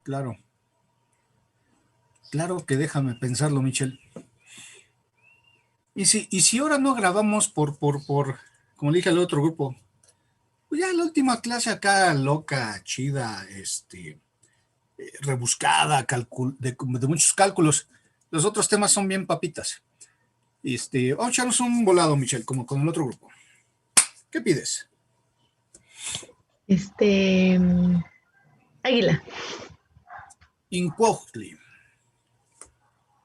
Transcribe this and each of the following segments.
Claro. Claro que déjame pensarlo, Michelle. Y si ahora no grabamos como le dije al otro grupo, pues ya la última clase acá, loca, chida, rebuscada, de muchos cálculos. Los otros temas son bien papitas. Vamos a echarnos un volado, Michelle, como con el otro grupo. ¿Qué pides? Águila. Incuautli.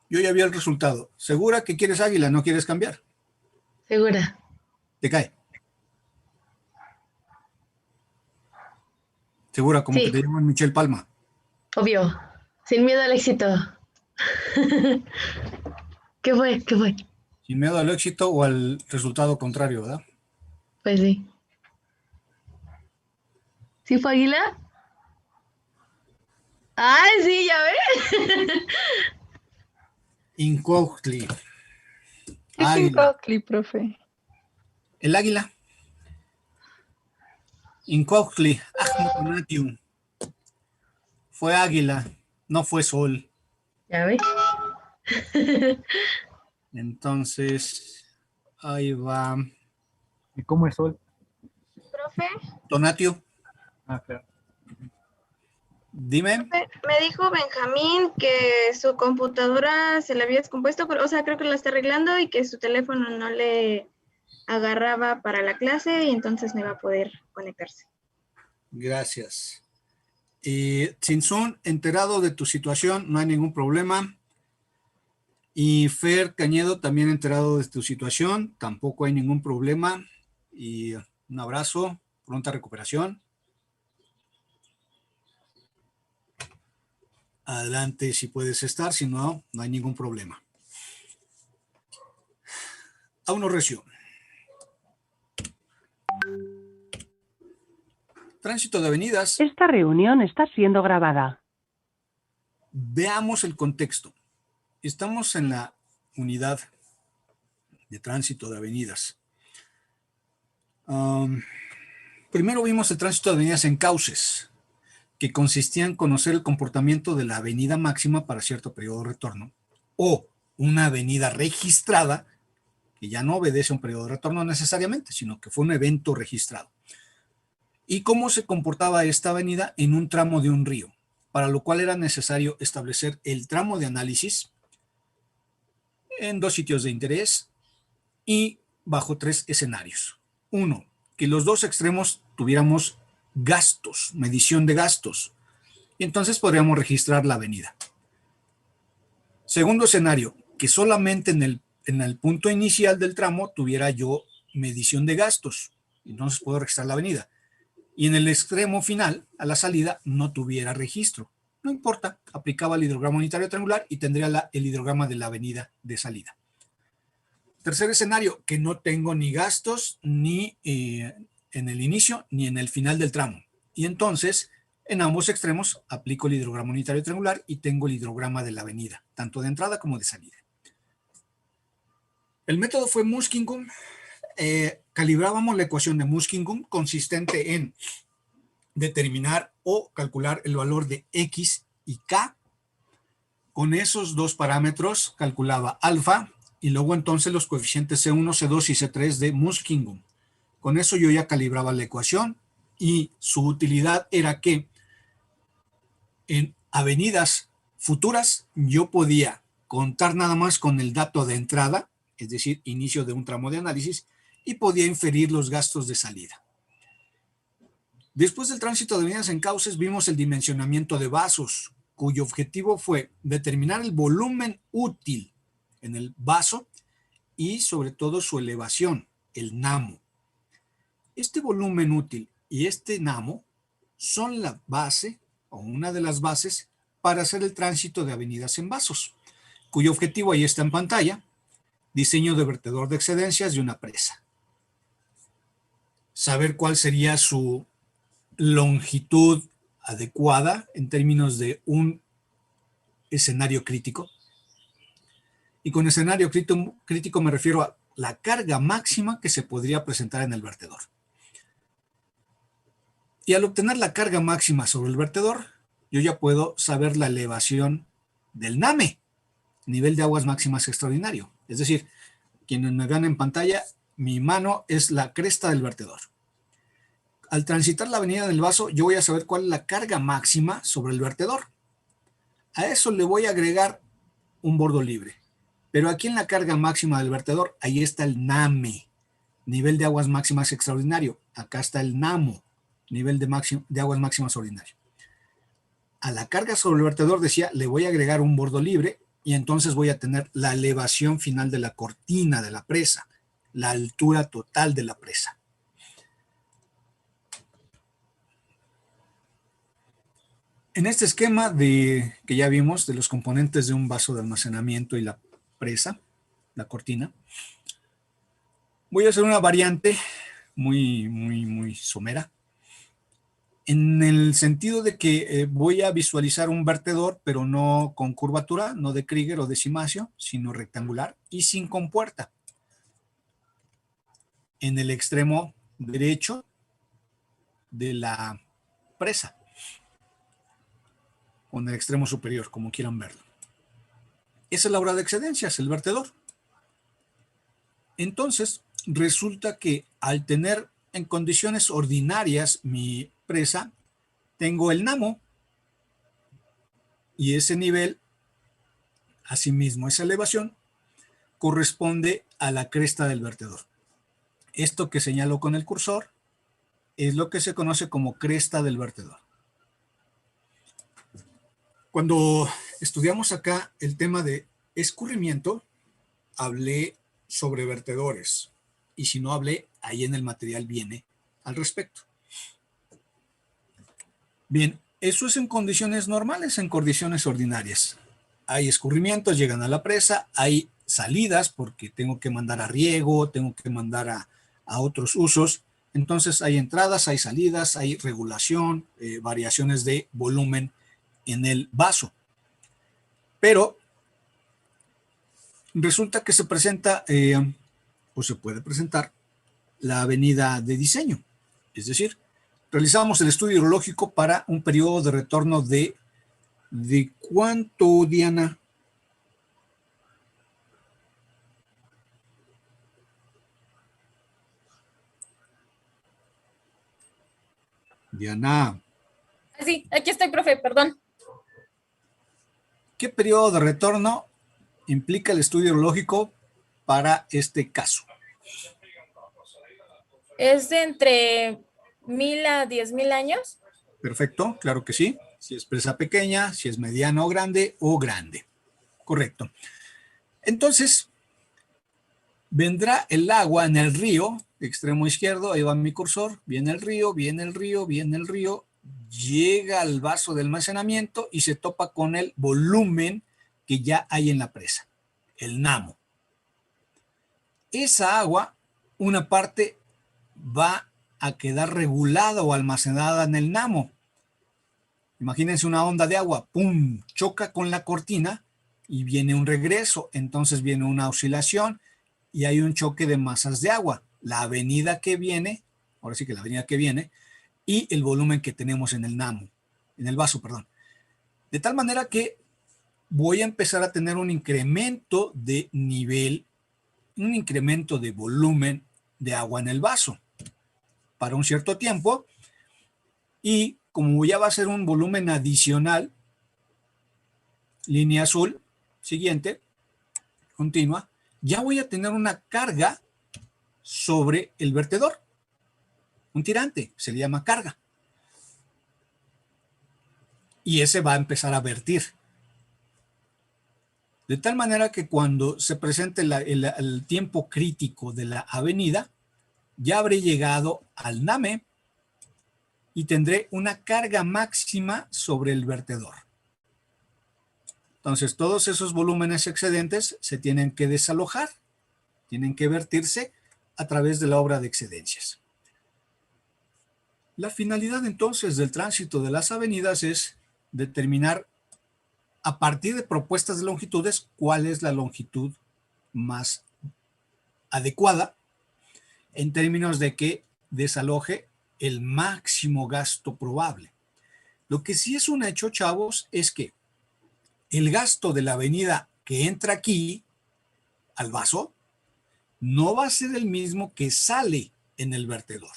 Yo ya vi el resultado. ¿Segura que quieres águila? ¿No quieres cambiar? Segura. Te cae. Segura, como Sí, que te llaman Michelle Palma. obvio. Sin miedo al éxito. ¿Qué fue? ¿Qué fue? Sin miedo al éxito o al resultado contrario, ¿verdad? Pues sí. ¿Sí fue águila? ¡Ay, sí, ya ves! Incuautli. ¿Qué es Águila. Incautli, profe? El águila. Incuautli. Ahmotonatium. Fue águila, no fue sol. ¿Ya ves? Entonces, ahí va. ¿Y cómo es sol? Profe, Tonatio, Ah, claro. dime. me dijo Benjamín que su computadora se le había descompuesto, o sea, creo que la está arreglando y que su teléfono no le agarraba para la clase y entonces no iba a poder conectarse. Gracias. Sinsun, enterado de tu situación, no hay ningún problema. Y Fer Cañedo, también enterado de tu situación, tampoco hay ningún problema. Y un abrazo, pronta recuperación. Adelante si puedes estar, si no, no hay ningún problema. A uno recio. Tránsito de avenidas. Esta reunión está siendo grabada. Veamos el contexto. Estamos en la unidad de tránsito de avenidas. Primero vimos el tránsito de avenidas en cauces, que consistía en conocer el comportamiento de la avenida máxima para cierto periodo de retorno, o una avenida registrada, que ya no obedece a un periodo de retorno necesariamente, sino que fue un evento registrado. Y cómo se comportaba esta avenida en un tramo de un río, para lo cual era necesario establecer el tramo de análisis en dos sitios de interés y bajo tres escenarios. Uno, que los dos extremos tuviéramos gastos, medición de gastos, y entonces podríamos registrar la avenida. Segundo escenario, que solamente en el punto inicial del tramo tuviera yo medición de gastos, entonces puedo registrar la avenida. Y en el extremo final, a la salida, no tuviera registro. No importa, aplicaba el hidrograma unitario triangular y tendría el hidrograma de la avenida de salida. Tercer escenario, que no tengo ni gastos ni en el inicio ni en el final del tramo. Y entonces, en ambos extremos, aplico el hidrograma unitario triangular y tengo el hidrograma de la avenida, tanto de entrada como de salida. El método fue Muskingum. Calibrábamos la ecuación de Muskingum consistente en determinar o calcular el valor de X y K. Con esos dos parámetros calculaba alfa y luego entonces los coeficientes C1, C2 y C3 de Muskingum. Con eso yo ya calibraba la ecuación y su utilidad era que en avenidas futuras yo podía contar nada más con el dato de entrada, es decir, inicio de un tramo de análisis, y podía inferir los gastos de salida. Después del tránsito de avenidas en cauces vimos el dimensionamiento de vasos, cuyo objetivo fue determinar el volumen útil en el vaso y sobre todo su elevación, el namo. Este volumen útil y este namo son la base o una de las bases para hacer el tránsito de avenidas en vasos, cuyo objetivo ahí está en pantalla, diseño de vertedor de excedencias de una presa. Saber cuál sería su longitud adecuada en términos de un escenario crítico. Y con escenario crítico me refiero a la carga máxima que se podría presentar en el vertedor. Y al obtener la carga máxima sobre el vertedor, yo ya puedo saber la elevación del NAME, nivel de aguas máximas extraordinario. Es decir, quienes me vean en pantalla, mi mano es la cresta del vertedor. Al transitar la avenida del vaso, yo voy a saber cuál es la carga máxima sobre el vertedor. A eso le voy a agregar un bordo libre. Pero aquí en la carga máxima del vertedor, ahí está el NAME, nivel de aguas máximas extraordinario. Acá está el NAMO, nivel de aguas máximas ordinario. A la carga sobre el vertedor, decía, le voy a agregar un bordo libre y entonces voy a tener la elevación final de la cortina de la presa, la altura total de la presa. En este esquema que ya vimos de los componentes de un vaso de almacenamiento y la presa, la cortina, voy a hacer una variante muy somera, en el sentido de que voy a visualizar un vertedor, pero no con curvatura, no de Krieger o de Cimacio, sino rectangular y sin compuerta. En el extremo derecho de la presa, o en el extremo superior, como quieran verlo. Esa es la obra de excedencias, el vertedor. Entonces, resulta que al tener en condiciones ordinarias mi presa, tengo el NAMO y ese nivel, asimismo esa elevación, corresponde a la cresta del vertedor. Esto que señalo con el cursor es lo que se conoce como cresta del vertedor. Cuando estudiamos acá el tema de escurrimiento, hablé sobre vertedores. Y si no hablé, ahí en el material viene al respecto. Bien, eso es en condiciones normales, en condiciones ordinarias. Hay escurrimientos, llegan a la presa, hay salidas porque tengo que mandar a riego, tengo que mandar a otros usos. Entonces hay entradas, hay salidas, hay regulación, variaciones de volumen en el vaso. Pero resulta que se presenta, o se puede presentar, la avenida de diseño. Es decir, realizamos el estudio hidrológico para un periodo de retorno ¿de cuánto, Diana? Diana. Sí, aquí estoy, profe, perdón. ¿Qué periodo de retorno implica el estudio hidrológico para este caso? ¿Es de entre 1000 a 10,000 años? Perfecto, claro que sí. Si es presa pequeña, si es mediana o grande. Correcto. Entonces, vendrá el agua en el río, extremo izquierdo, ahí va mi cursor, viene el río, viene el río, viene el río, llega al vaso de almacenamiento y se topa con el volumen que ya hay en la presa, el NAMO. Esa agua, una parte va a quedar regulada o almacenada en el NAMO. Imagínense una onda de agua, ¡pum!, choca con la cortina y viene un regreso, entonces viene una oscilación y hay un choque de masas de agua. La avenida que viene, ahora sí que la avenida que viene, y el volumen que tenemos en el NAMO, en el vaso, perdón. De tal manera que voy a empezar a tener un incremento de nivel, un incremento de volumen de agua en el vaso para un cierto tiempo, y como ya va a ser un volumen adicional, línea azul, siguiente, continua, ya voy a tener una carga sobre el vertedor. Un tirante, se le llama carga. Y ese va a empezar a vertir. De tal manera que cuando se presente el tiempo crítico de la avenida, ya habré llegado al NAME y tendré una carga máxima sobre el vertedor. Entonces, todos esos volúmenes excedentes se tienen que desalojar, tienen que vertirse a través de la obra de excedencias. La finalidad entonces del tránsito de las avenidas es determinar a partir de propuestas de longitudes cuál es la longitud más adecuada en términos de que desaloje el máximo gasto probable. Lo que sí es un hecho, chavos, es que el gasto de la avenida que entra aquí al vaso no va a ser el mismo que sale en el vertedor.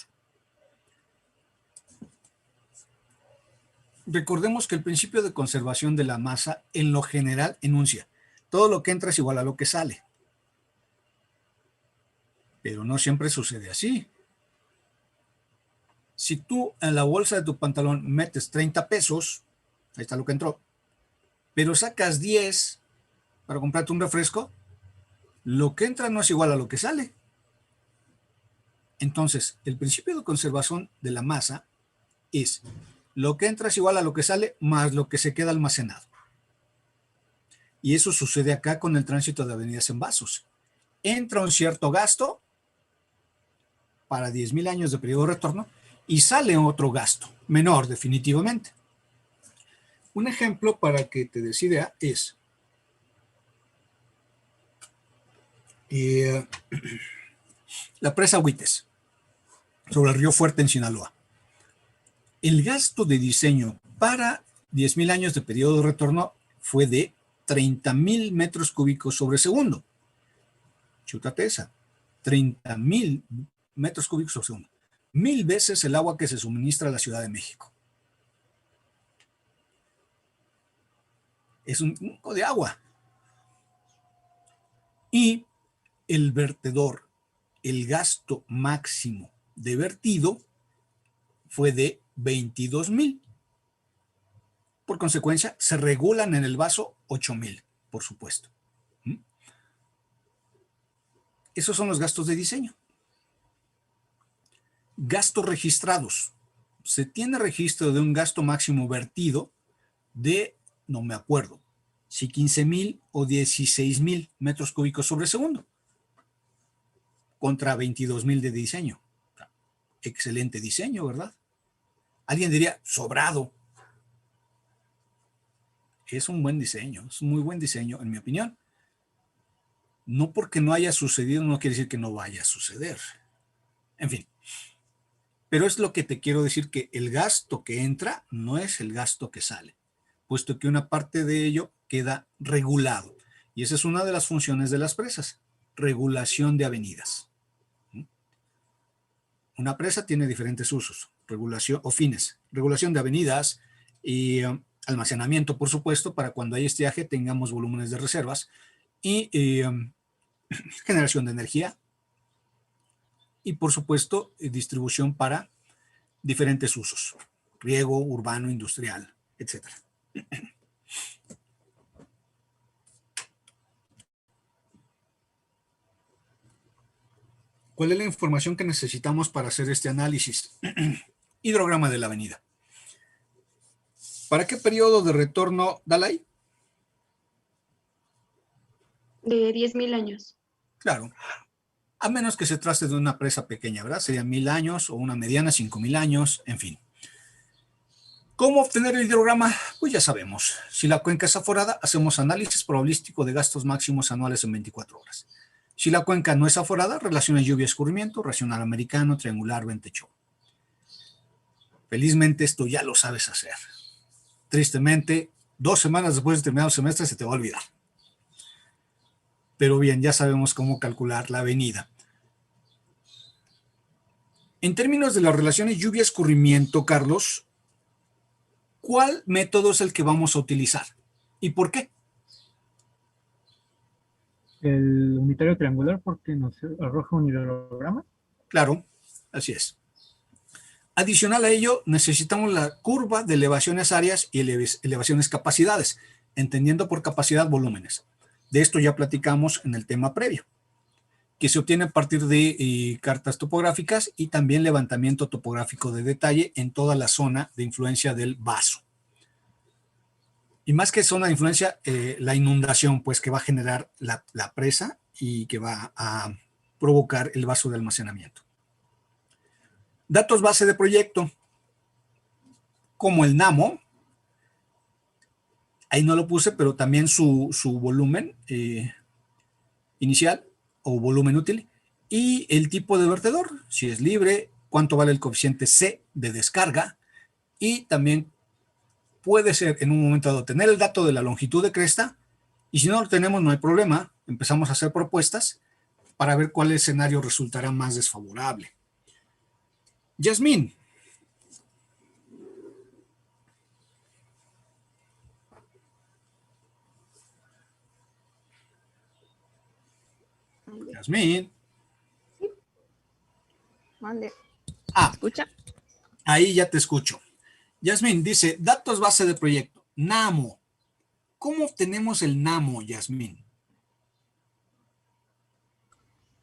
Recordemos que el principio de conservación de la masa en lo general enuncia: todo lo que entra es igual a lo que sale. Pero no siempre sucede así. Si tú en la bolsa de tu pantalón metes 30 pesos, ahí está lo que entró, pero sacas 10 para comprarte un refresco, lo que entra no es igual a lo que sale. Entonces, el principio de conservación de la masa es: lo que entra es igual a lo que sale más lo que se queda almacenado. Y eso sucede acá con el tránsito de avenidas en vasos. Entra un cierto gasto para 10,000 años de periodo de retorno y sale otro gasto, menor definitivamente. Un ejemplo para que te des idea es la presa Huites, sobre el río Fuerte en Sinaloa. El gasto de diseño para 10,000 años de periodo de retorno fue de 30,000 metros cúbicos sobre segundo. Chútate esa, 30,000 metros cúbicos sobre segundo. 1000 veces el agua que se suministra a la Ciudad de México. Es un poco de agua. Y el vertedor, el gasto máximo de vertido fue de 22,000. Por consecuencia, se regulan en el vaso 8,000, por supuesto. Esos son los gastos de diseño. Gastos registrados. Se tiene registro de un gasto máximo vertido de, no me acuerdo, si 15,000 o 16,000 metros cúbicos sobre segundo, contra 22,000 de diseño. Excelente diseño, ¿verdad? Alguien diría, sobrado. Es un buen diseño, es un muy buen diseño, en mi opinión. No porque no haya sucedido, no quiere decir que no vaya a suceder. En fin. Pero es lo que te quiero decir, que el gasto que entra no es el gasto que sale, puesto que una parte de ello queda regulado. Y esa es una de las funciones de las presas, regulación de avenidas. Una presa tiene diferentes usos, regulación o fines, regulación de avenidas y almacenamiento, por supuesto, para cuando hay estiaje tengamos volúmenes de reservas y generación de energía y, por supuesto, distribución para diferentes usos, riego, urbano, industrial, etc. ¿Cuál es la información que necesitamos para hacer este análisis? Hidrograma de la avenida. ¿Para qué periodo de retorno, Dalai? De 10,000 años. Claro. A menos que se trate de una presa pequeña, ¿verdad? Serían 1,000 años o una mediana, 5,000 años, en fin. ¿Cómo obtener el hidrograma? Pues ya sabemos. Si la cuenca es aforada, hacemos análisis probabilístico de gastos máximos anuales en 24 horas. Si la cuenca no es aforada, relaciones lluvia-escurrimiento, racional americano, triangular, ventechó. Felizmente esto ya lo sabes hacer. Tristemente, 2 semanas después de terminar el semestre se te va a olvidar. Pero bien, ya sabemos cómo calcular la avenida. En términos de las relaciones lluvia-escurrimiento, Carlos, ¿cuál método es el que vamos a utilizar? ¿Y por qué? El unitario triangular, porque nos arroja un hidrograma. Claro, así es. Adicional a ello, necesitamos la curva de elevaciones áreas y elevaciones capacidades, entendiendo por capacidad volúmenes. De esto ya platicamos en el tema previo, que se obtiene a partir de cartas topográficas y también levantamiento topográfico de detalle en toda la zona de influencia del vaso. Y más que zona de influencia, la inundación, pues, que va a generar la presa y que va a provocar el vaso de almacenamiento. Datos base de proyecto, como el NAMO, ahí no lo puse, pero también su volumen inicial o volumen útil y el tipo de vertedor, si es libre, cuánto vale el coeficiente C de descarga y también puede ser en un momento dado tener el dato de la longitud de cresta, y si no lo tenemos no hay problema, empezamos a hacer propuestas para ver cuál escenario resultará más desfavorable. Yasmín. Yasmín. Mande. Ah, ¿Escucha? ahí ya te escucho. Yasmín dice, datos base de proyecto, NAMO. ¿Cómo obtenemos el NAMO, Yasmín?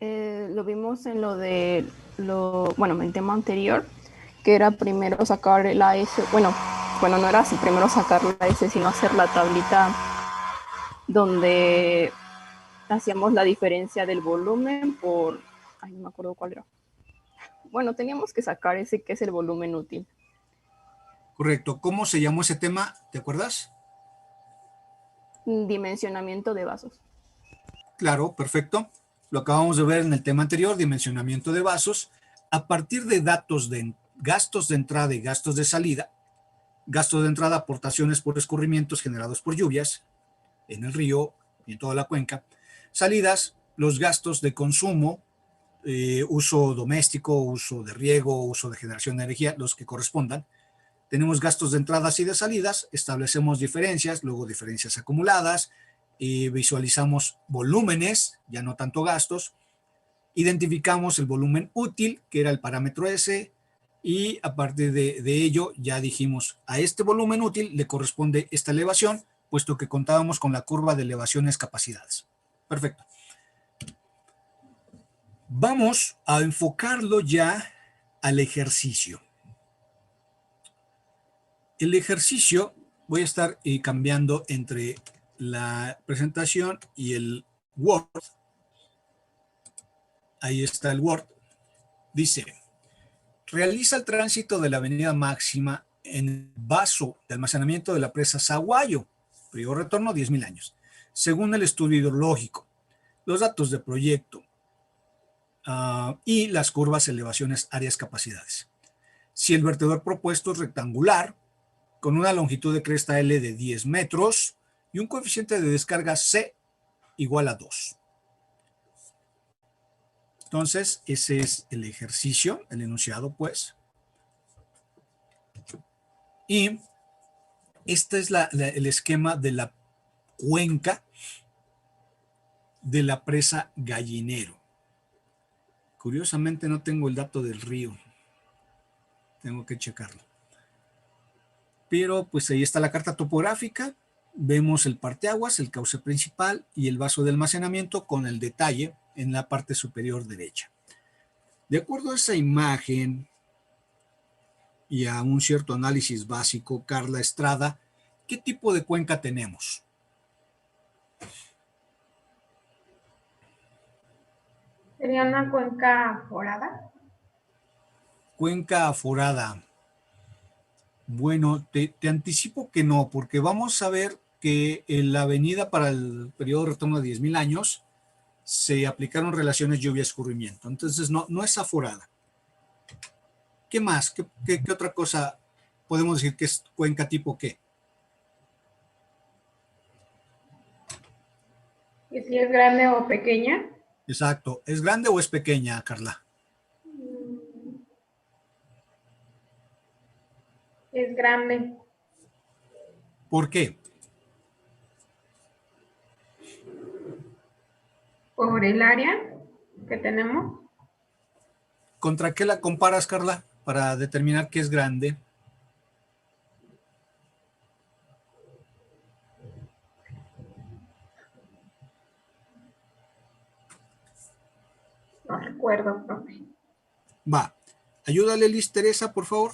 Lo vimos en bueno, en el tema anterior, que era primero sacar la S, bueno, no era así, primero sacar la S, sino hacer la tablita donde hacíamos la diferencia del volumen por, ay, no me acuerdo cuál era. Bueno, teníamos que sacar ese que es el volumen útil. Correcto. ¿Cómo se llamó ese tema? ¿Te acuerdas? Dimensionamiento de vasos. Claro, perfecto. Lo acabamos de ver en el tema anterior, dimensionamiento de vasos. A partir de datos de gastos de entrada y gastos de salida, gastos de entrada, aportaciones por escurrimientos generados por lluvias en el río y en toda la cuenca. Salidas, los gastos de consumo, uso doméstico, uso de riego, uso de generación de energía, los que correspondan. Tenemos gastos de entradas y de salidas, establecemos diferencias, luego diferencias acumuladas, visualizamos volúmenes, ya no tanto gastos, identificamos el volumen útil, que era el parámetro S, y a partir de ello ya dijimos, a este volumen útil le corresponde esta elevación, puesto que contábamos con la curva de elevaciones capacidades. Perfecto. Vamos a enfocarlo ya al ejercicio. El ejercicio, voy a estar cambiando entre la presentación y el Word. Ahí está el Word. Dice, realiza el tránsito de la avenida Máxima en el vaso de almacenamiento de la presa Saguayo, periodo de retorno 10.000 años, según el estudio hidrológico, los datos de proyecto y las curvas, elevaciones, áreas, capacidades. Si el vertedor propuesto es rectangular, con una longitud de cresta L de 10 metros y un coeficiente de descarga C igual a 2. Entonces, ese es el ejercicio, el enunciado, pues. Y este es el esquema de la cuenca de la presa Gallinero. Curiosamente no tengo el dato del río. Tengo que checarlo. Pero pues ahí está la carta topográfica. Vemos el parteaguas, el cauce principal y el vaso de almacenamiento con el detalle en la parte superior derecha. De acuerdo a esa imagen y a un cierto análisis básico, Carla Estrada, ¿qué tipo de cuenca tenemos? ¿Sería una cuenca forada? Cuenca aforada. Bueno, te anticipo que no, porque vamos a ver que en la avenida para el periodo de retorno de 10.000 años se aplicaron relaciones lluvia-escurrimiento. Entonces, no es aforada. ¿Qué más? ¿Qué otra cosa podemos decir que es cuenca tipo qué? ¿Y si es grande o pequeña? Exacto. ¿Es grande o es pequeña, Carla? Es grande. ¿Por qué? Por el área que tenemos. ¿Contra qué la comparas, Carla, para determinar que es grande? No recuerdo, profe. Va. Ayúdale, Liz Teresa, por favor.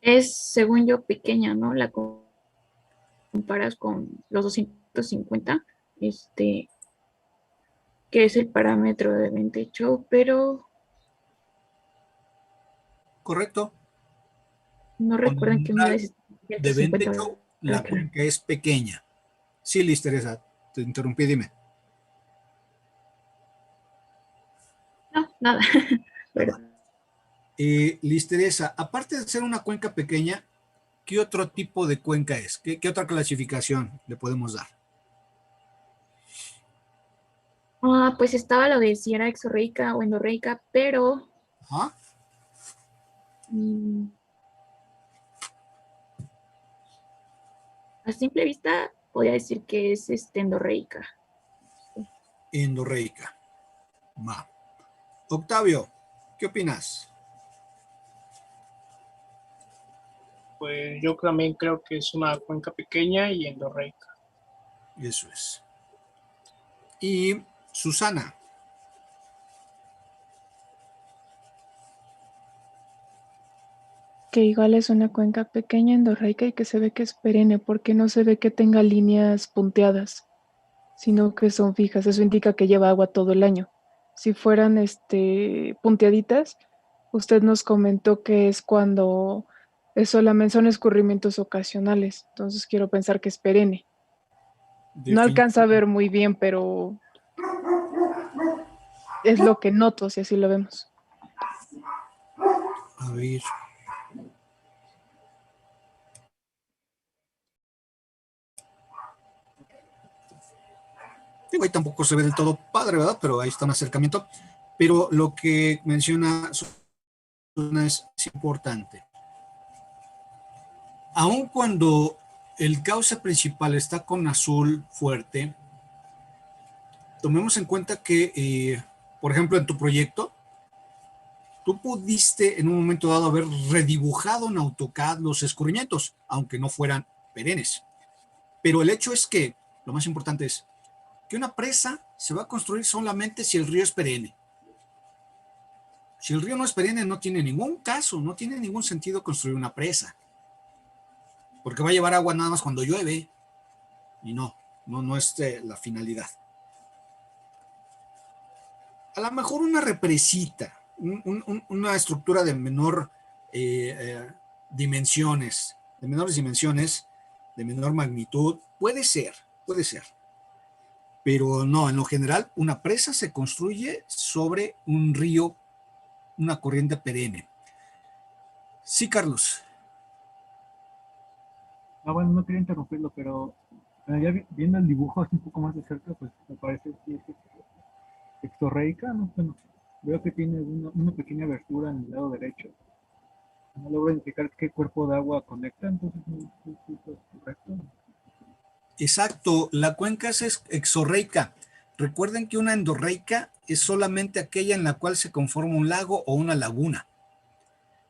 Es, según yo, pequeña, ¿no? La comparas con los 250, que es el parámetro de ventecho, pero Correcto. no recuerdan que una vez De ventecho, la cuenca es pequeña. Sí, Liz Teresa, te interrumpí, dime. No, nada. Perdón. Liz Teresa, aparte de ser una cuenca pequeña, ¿qué otro tipo de cuenca es? ¿Qué otra clasificación le podemos dar? Pues estaba lo de si era exorreica o endorreica, pero Ajá. mm, a simple vista podría decir que es endorreica. Endorreica. Va. Octavio, ¿qué opinas? Pues yo también creo que es una cuenca pequeña y endorreica. Eso es. Y Susana. Que igual es una cuenca pequeña endorreica y que se ve que es perenne, porque no se ve que tenga líneas punteadas, sino que son fijas. Eso indica que lleva agua todo el año. Si fueran punteaditas, usted nos comentó que es cuando solamente son escurrimientos ocasionales. Entonces quiero pensar que es perenne. No alcanza a ver muy bien, pero es lo que noto, si así lo vemos. A ver. Digo, ahí tampoco se ve del todo padre, ¿verdad? Pero ahí está un acercamiento. Pero lo que menciona Susana es importante. Aun cuando el cauce principal está con azul fuerte, tomemos en cuenta que, por ejemplo, en tu proyecto, tú pudiste en un momento dado haber redibujado en AutoCAD los escurrimientos, aunque no fueran perennes. Pero el hecho es que, lo más importante es, que una presa se va a construir solamente si el río es perenne. Si el río no es perenne, no tiene ningún caso, no tiene ningún sentido construir una presa. Porque va a llevar agua nada más cuando llueve. Y no es la finalidad. A lo mejor una represita, una estructura de menor dimensiones, de menores dimensiones, de menor magnitud, puede ser. Pero no, en lo general, una presa se construye sobre un río, una corriente perenne. Sí, Carlos. Bueno, no quería interrumpirlo, pero ya viendo el dibujo así un poco más de cerca, pues me parece que es exorreica, ¿no? Bueno, veo que tiene una pequeña abertura en el lado derecho. No logro identificar qué cuerpo de agua conecta, entonces no es correcto. Exacto, la cuenca es exorreica. Recuerden que una endorreica es solamente aquella en la cual se conforma un lago o una laguna.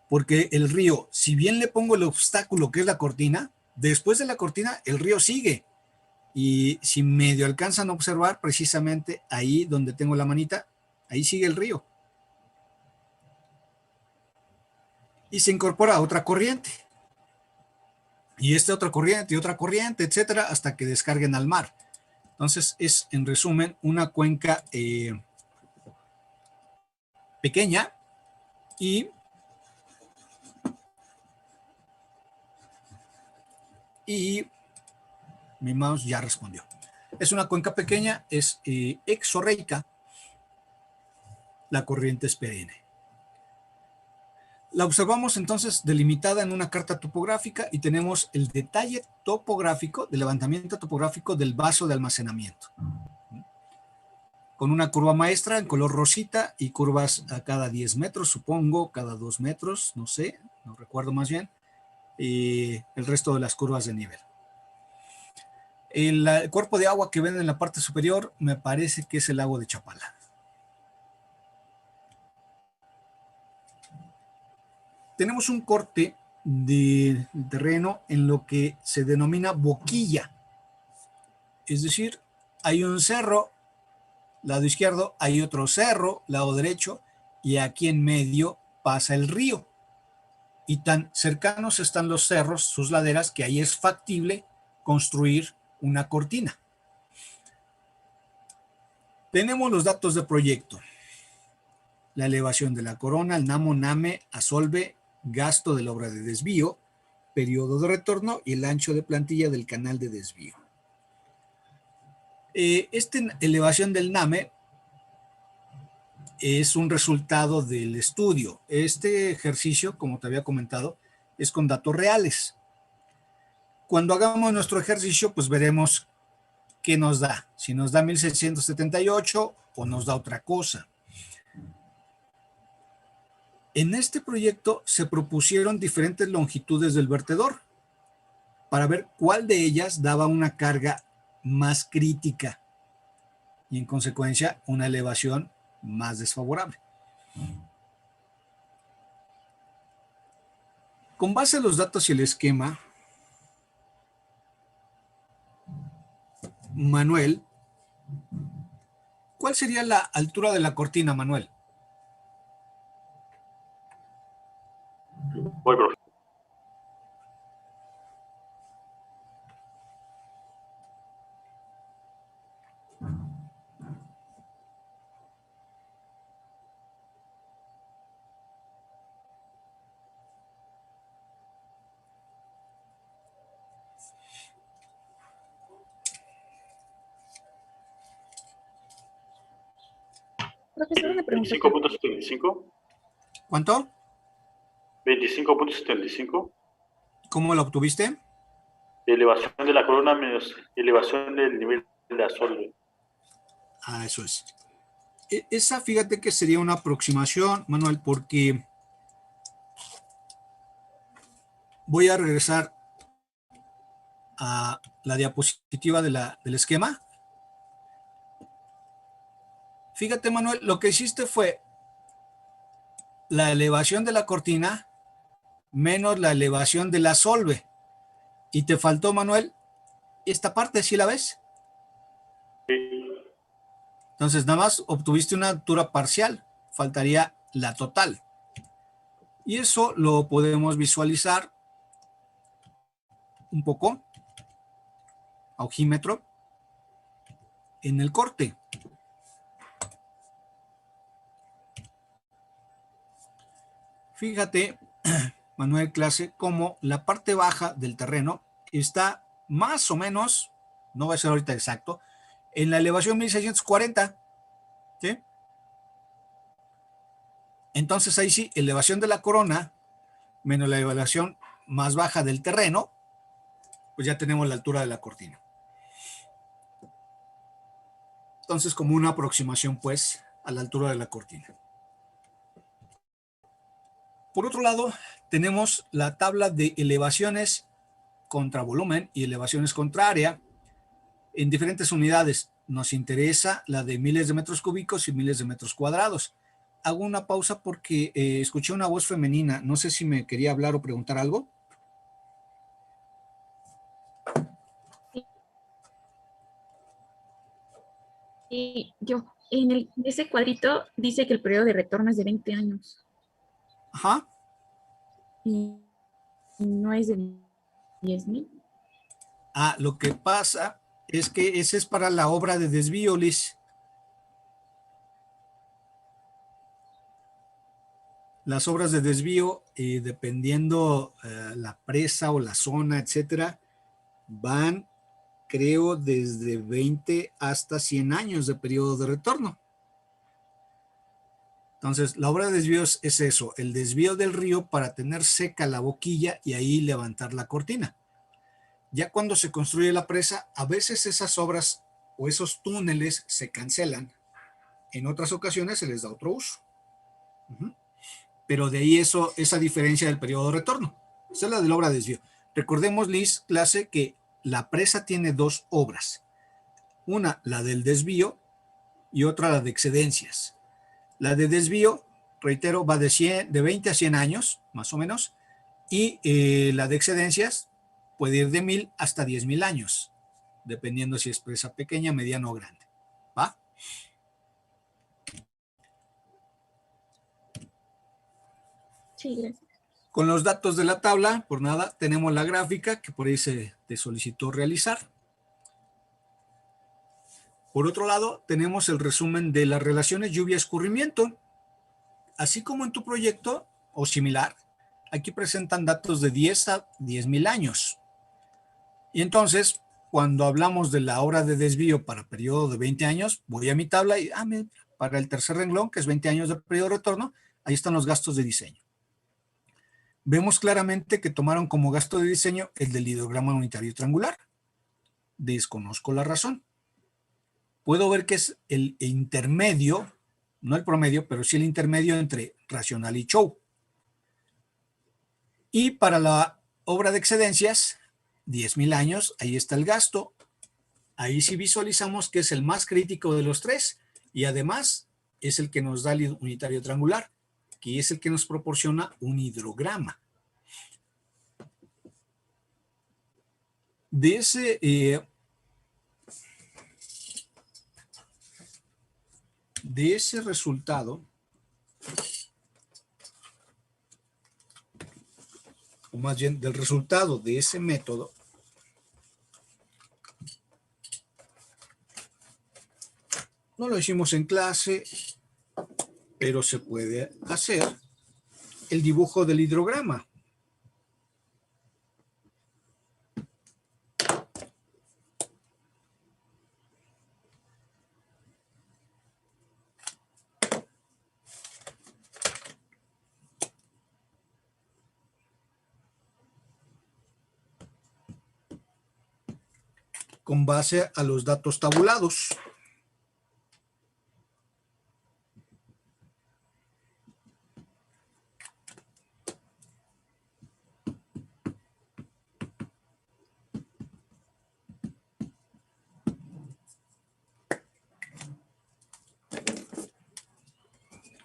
Porque el río, si bien le pongo el obstáculo que es la cortina, después de la cortina el río sigue. Y si medio alcanzan a observar, precisamente ahí donde tengo la manita, ahí sigue el río. Y se incorpora a otra corriente. Y otra corriente, etcétera, hasta que descarguen al mar. Entonces es, en resumen, una cuenca pequeña y mi mouse ya respondió. Es una cuenca pequeña, es exorreica, la corriente es perenne. La observamos entonces delimitada en una carta topográfica y tenemos el detalle topográfico, del levantamiento topográfico del vaso de almacenamiento. Con una curva maestra en color rosita y curvas a cada 10 metros, supongo, cada 2 metros, no sé, no recuerdo más bien, y el resto de las curvas de nivel. El cuerpo de agua que ven en la parte superior me parece que es el lago de Chapala. Tenemos un corte de terreno en lo que se denomina boquilla. Es decir, hay un cerro, lado izquierdo, hay otro cerro, lado derecho, y aquí en medio pasa el río. Y tan cercanos están los cerros, sus laderas, que ahí es factible construir una cortina. Tenemos los datos de proyecto. La elevación de la corona, el namo, name, asolve, gasto de la obra de desvío, periodo de retorno y el ancho de plantilla del canal de desvío. Esta elevación del NAME es un resultado del estudio. Este ejercicio, como te había comentado, es con datos reales. Cuando hagamos nuestro ejercicio, pues veremos qué nos da. Si nos da 1678 o nos da otra cosa. En este proyecto se propusieron diferentes longitudes del vertedor para ver cuál de ellas daba una carga más crítica y en consecuencia una elevación más desfavorable. Con base en los datos y el esquema, Manuel, ¿cuál sería la altura de la cortina, Manuel? Voy, profe. Profesor, una pregunta. 25.75. ¿Cuánto? 25.75. ¿Cómo lo obtuviste? Elevación de la corona menos elevación del nivel de la solve. Ah, eso es. Esa, fíjate que sería una aproximación, Manuel, porque voy a regresar a la diapositiva del esquema. Fíjate, Manuel, lo que hiciste fue la elevación de la cortina menos la elevación de la solve. Y te faltó, Manuel, esta parte, ¿sí la ves? Entonces, nada más obtuviste una altura parcial. Faltaría la total. Y eso lo podemos visualizar un poco a ojímetro en el corte. Fíjate, Manuel, clase, cómo la parte baja del terreno está más o menos, no va a ser ahorita exacto, en la elevación 1640, ¿sí? Entonces ahí sí, elevación de la corona menos la elevación más baja del terreno, pues ya tenemos la altura de la cortina. Entonces, como una aproximación, pues, a la altura de la cortina. Por otro lado, tenemos la tabla de elevaciones contra volumen y elevaciones contra área en diferentes unidades. Nos interesa la de miles de metros cúbicos y miles de metros cuadrados. Hago una pausa porque escuché una voz femenina. No sé si me quería hablar o preguntar algo. Y yo, en ese cuadrito dice que el periodo de retorno es de 20 años. Ajá. Y no es de 10,000. Ah, lo que pasa es que ese es para la obra de desvío, Liz. Las obras de desvío, dependiendo la presa o la zona, etcétera, van, creo, desde 20 hasta 100 años de periodo de retorno. Entonces, la obra de desvíos es eso, el desvío del río para tener seca la boquilla y ahí levantar la cortina. Ya cuando se construye la presa, a veces esas obras o esos túneles se cancelan. En otras ocasiones se les da otro uso. Pero de ahí esa diferencia del periodo de retorno. Esa es la de la obra de desvío. Recordemos, Liz, clase, que la presa tiene dos obras. Una, la del desvío, y otra, la de excedencias. La de desvío, reitero, va de 20 a 100 años, más o menos, y la de excedencias puede ir de 1000 hasta 10,000 años, dependiendo si es presa pequeña, mediana o grande. ¿Va? Sí, gracias. Con los datos de la tabla, por nada, tenemos la gráfica que por ahí se te solicitó realizar. Por otro lado, tenemos el resumen de las relaciones lluvia-escurrimiento. Así como en tu proyecto, o similar, aquí presentan datos de 10 a 10,000 años. Y entonces, cuando hablamos de la obra de desvío para periodo de 20 años, voy a mi tabla y, para el tercer renglón, que es 20 años de periodo de retorno, ahí están los gastos de diseño. Vemos claramente que tomaron como gasto de diseño el del hidrograma unitario triangular. Desconozco la razón. Puedo ver que es el intermedio, no el promedio, pero sí el intermedio entre racional y show. Y para la obra de excedencias, 10,000 años, ahí está el gasto. Ahí sí visualizamos que es el más crítico de los tres y además es el que nos da el unitario triangular, que es el que nos proporciona un hidrograma. De ese resultado, o más bien del resultado de ese método, no lo hicimos en clase, pero se puede hacer el dibujo del hidrograma. Con base a los datos tabulados.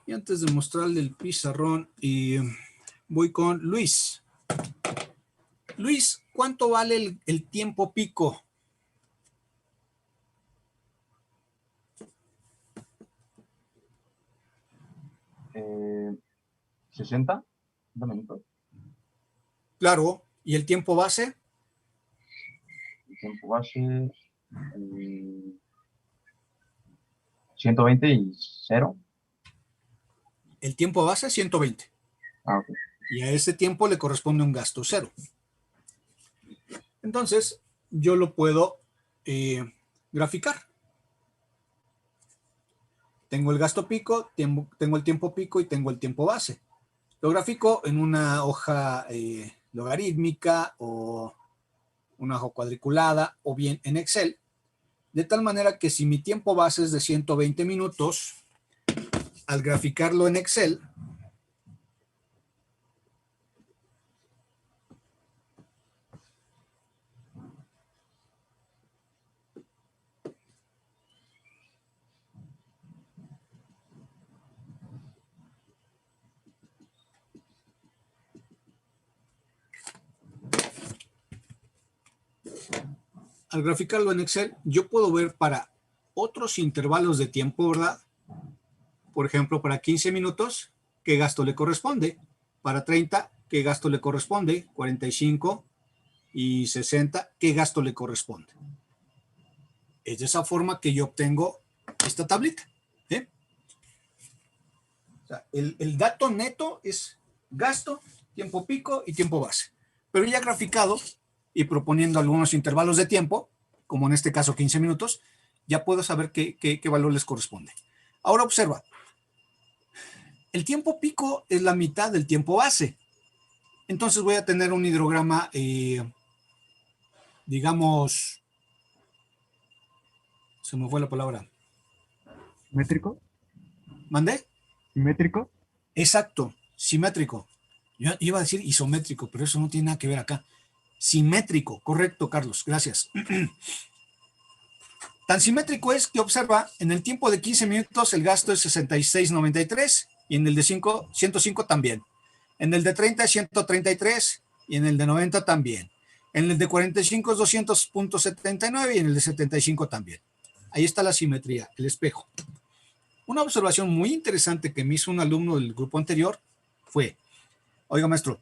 Y antes de mostrarle el pizarrón, voy con Luis. Luis, ¿cuánto vale el tiempo pico? 60 minutos. Claro. ¿Y el tiempo base? El tiempo base 120 y 0. El tiempo base 120. Ah, ok. Y a ese tiempo le corresponde un gasto 0. Entonces, yo lo puedo graficar. Tengo el gasto pico, tengo el tiempo pico y tengo el tiempo base. Lo grafico en una hoja logarítmica o una hoja cuadriculada o bien en Excel, de tal manera que si mi tiempo base es de 120 minutos, al graficarlo en Excel, yo puedo ver para otros intervalos de tiempo, ¿verdad? Por ejemplo, para 15 minutos, ¿qué gasto le corresponde? Para 30, ¿qué gasto le corresponde? 45 y 60, ¿qué gasto le corresponde? Es de esa forma que yo obtengo esta tablita. O sea, el dato neto es gasto, tiempo pico y tiempo base. Pero ya graficado y proponiendo algunos intervalos de tiempo, como en este caso 15 minutos, ya puedo saber qué valor les corresponde. Ahora observa, el tiempo pico es la mitad del tiempo base. Entonces voy a tener un hidrograma, digamos, se me fue la palabra. ¿Simétrico? ¿Mandé? ¿Simétrico? Exacto, simétrico. Yo iba a decir isométrico, pero eso no tiene nada que ver acá. Simétrico, correcto, Carlos, gracias. Tan simétrico es que observa, en el tiempo de 15 minutos el gasto es 66.93 y en el de 105 también. En el de 30 es 133 y en el de 90 también. En el de 45 es 200.79 y en el de 75 también. Ahí está la simetría, el espejo. Una observación muy interesante que me hizo un alumno del grupo anterior fue, oiga maestro,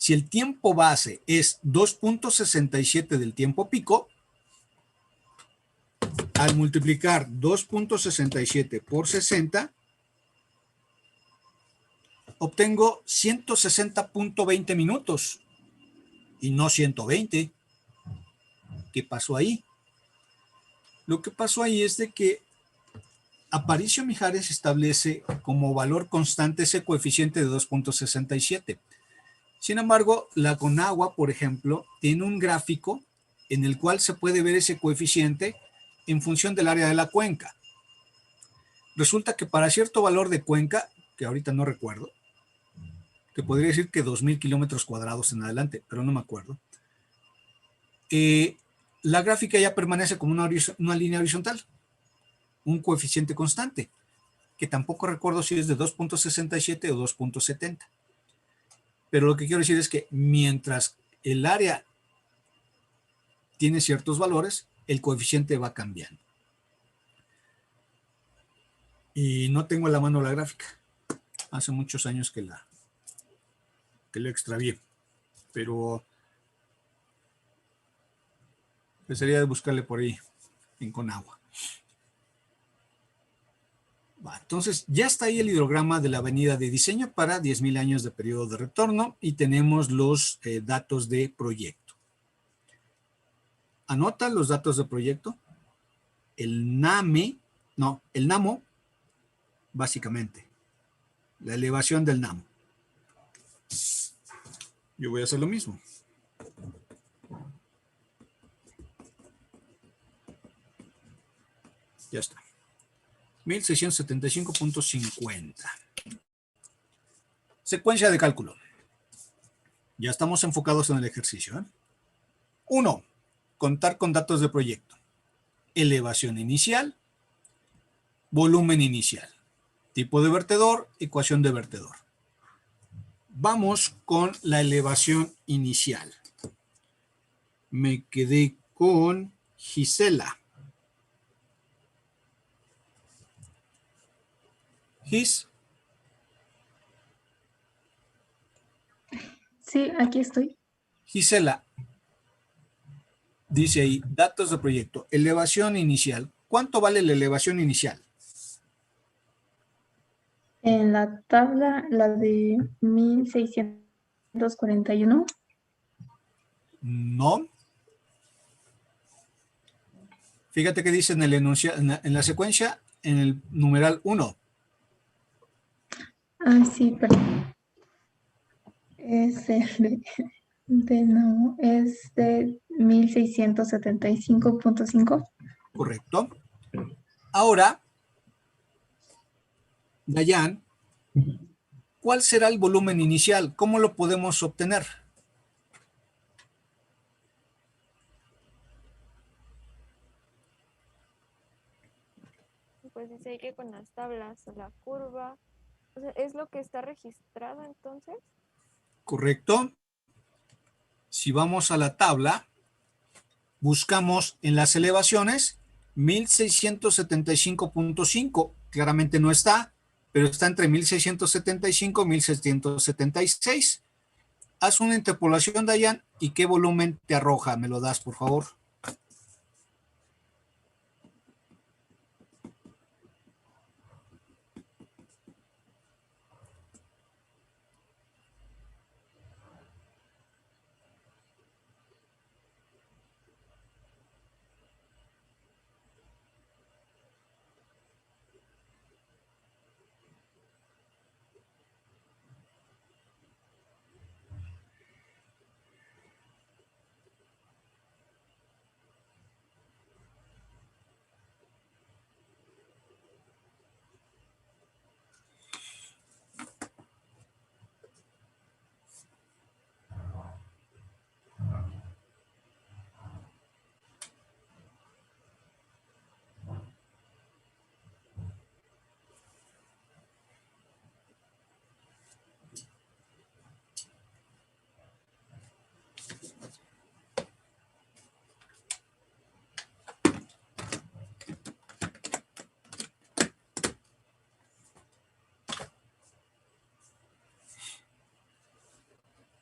si el tiempo base es 2.67 del tiempo pico, al multiplicar 2.67 por 60, obtengo 160.20 minutos y no 120. ¿Qué pasó ahí? Lo que pasó ahí es de que Aparicio Mijares establece como valor constante ese coeficiente de 2.67. Sin embargo, la Conagua, por ejemplo, tiene un gráfico en el cual se puede ver ese coeficiente en función del área de la cuenca. Resulta que para cierto valor de cuenca, que ahorita no recuerdo, que podría decir que 2.000 kilómetros cuadrados en adelante, pero no me acuerdo, la gráfica ya permanece como una línea horizontal, un coeficiente constante, que tampoco recuerdo si es de 2.67 o 2.70. Pero lo que quiero decir es que mientras el área tiene ciertos valores, el coeficiente va cambiando. Y no tengo a la mano la gráfica. Hace muchos años que la extravié. Pero sería de buscarle por ahí en Conagua. Entonces, ya está ahí el hidrograma de la avenida de diseño para 10.000 años de periodo de retorno y tenemos los datos de proyecto. Anota los datos de proyecto. El NAMO, básicamente. La elevación del NAMO. Yo voy a hacer lo mismo. Ya está. 1675.50. Secuencia de cálculo. Ya estamos enfocados en el ejercicio. 1. Contar con datos de proyecto. Elevación inicial. Volumen inicial. Tipo de vertedor. Ecuación de vertedor. Vamos con la elevación inicial. Me quedé con Gisela. Gis. Sí, aquí estoy. Gisela, dice ahí, datos de proyecto, elevación inicial. ¿Cuánto vale la elevación inicial? En la tabla, la de 1641. No. Fíjate que dice en el enunciado, en la secuencia, en el numeral 1. Ah, sí, perdón. Es no, es de 1675.5. Correcto. Ahora, Dayan, ¿cuál será el volumen inicial? ¿Cómo lo podemos obtener? Pues dice que con las tablas, la curva, o sea, ¿es lo que está registrado entonces? Correcto. Si vamos a la tabla, buscamos en las elevaciones 1675.5. Claramente no está, pero está entre 1675 y 1676. Haz una interpolación, Dayan, y qué volumen te arroja. ¿Me lo das, por favor?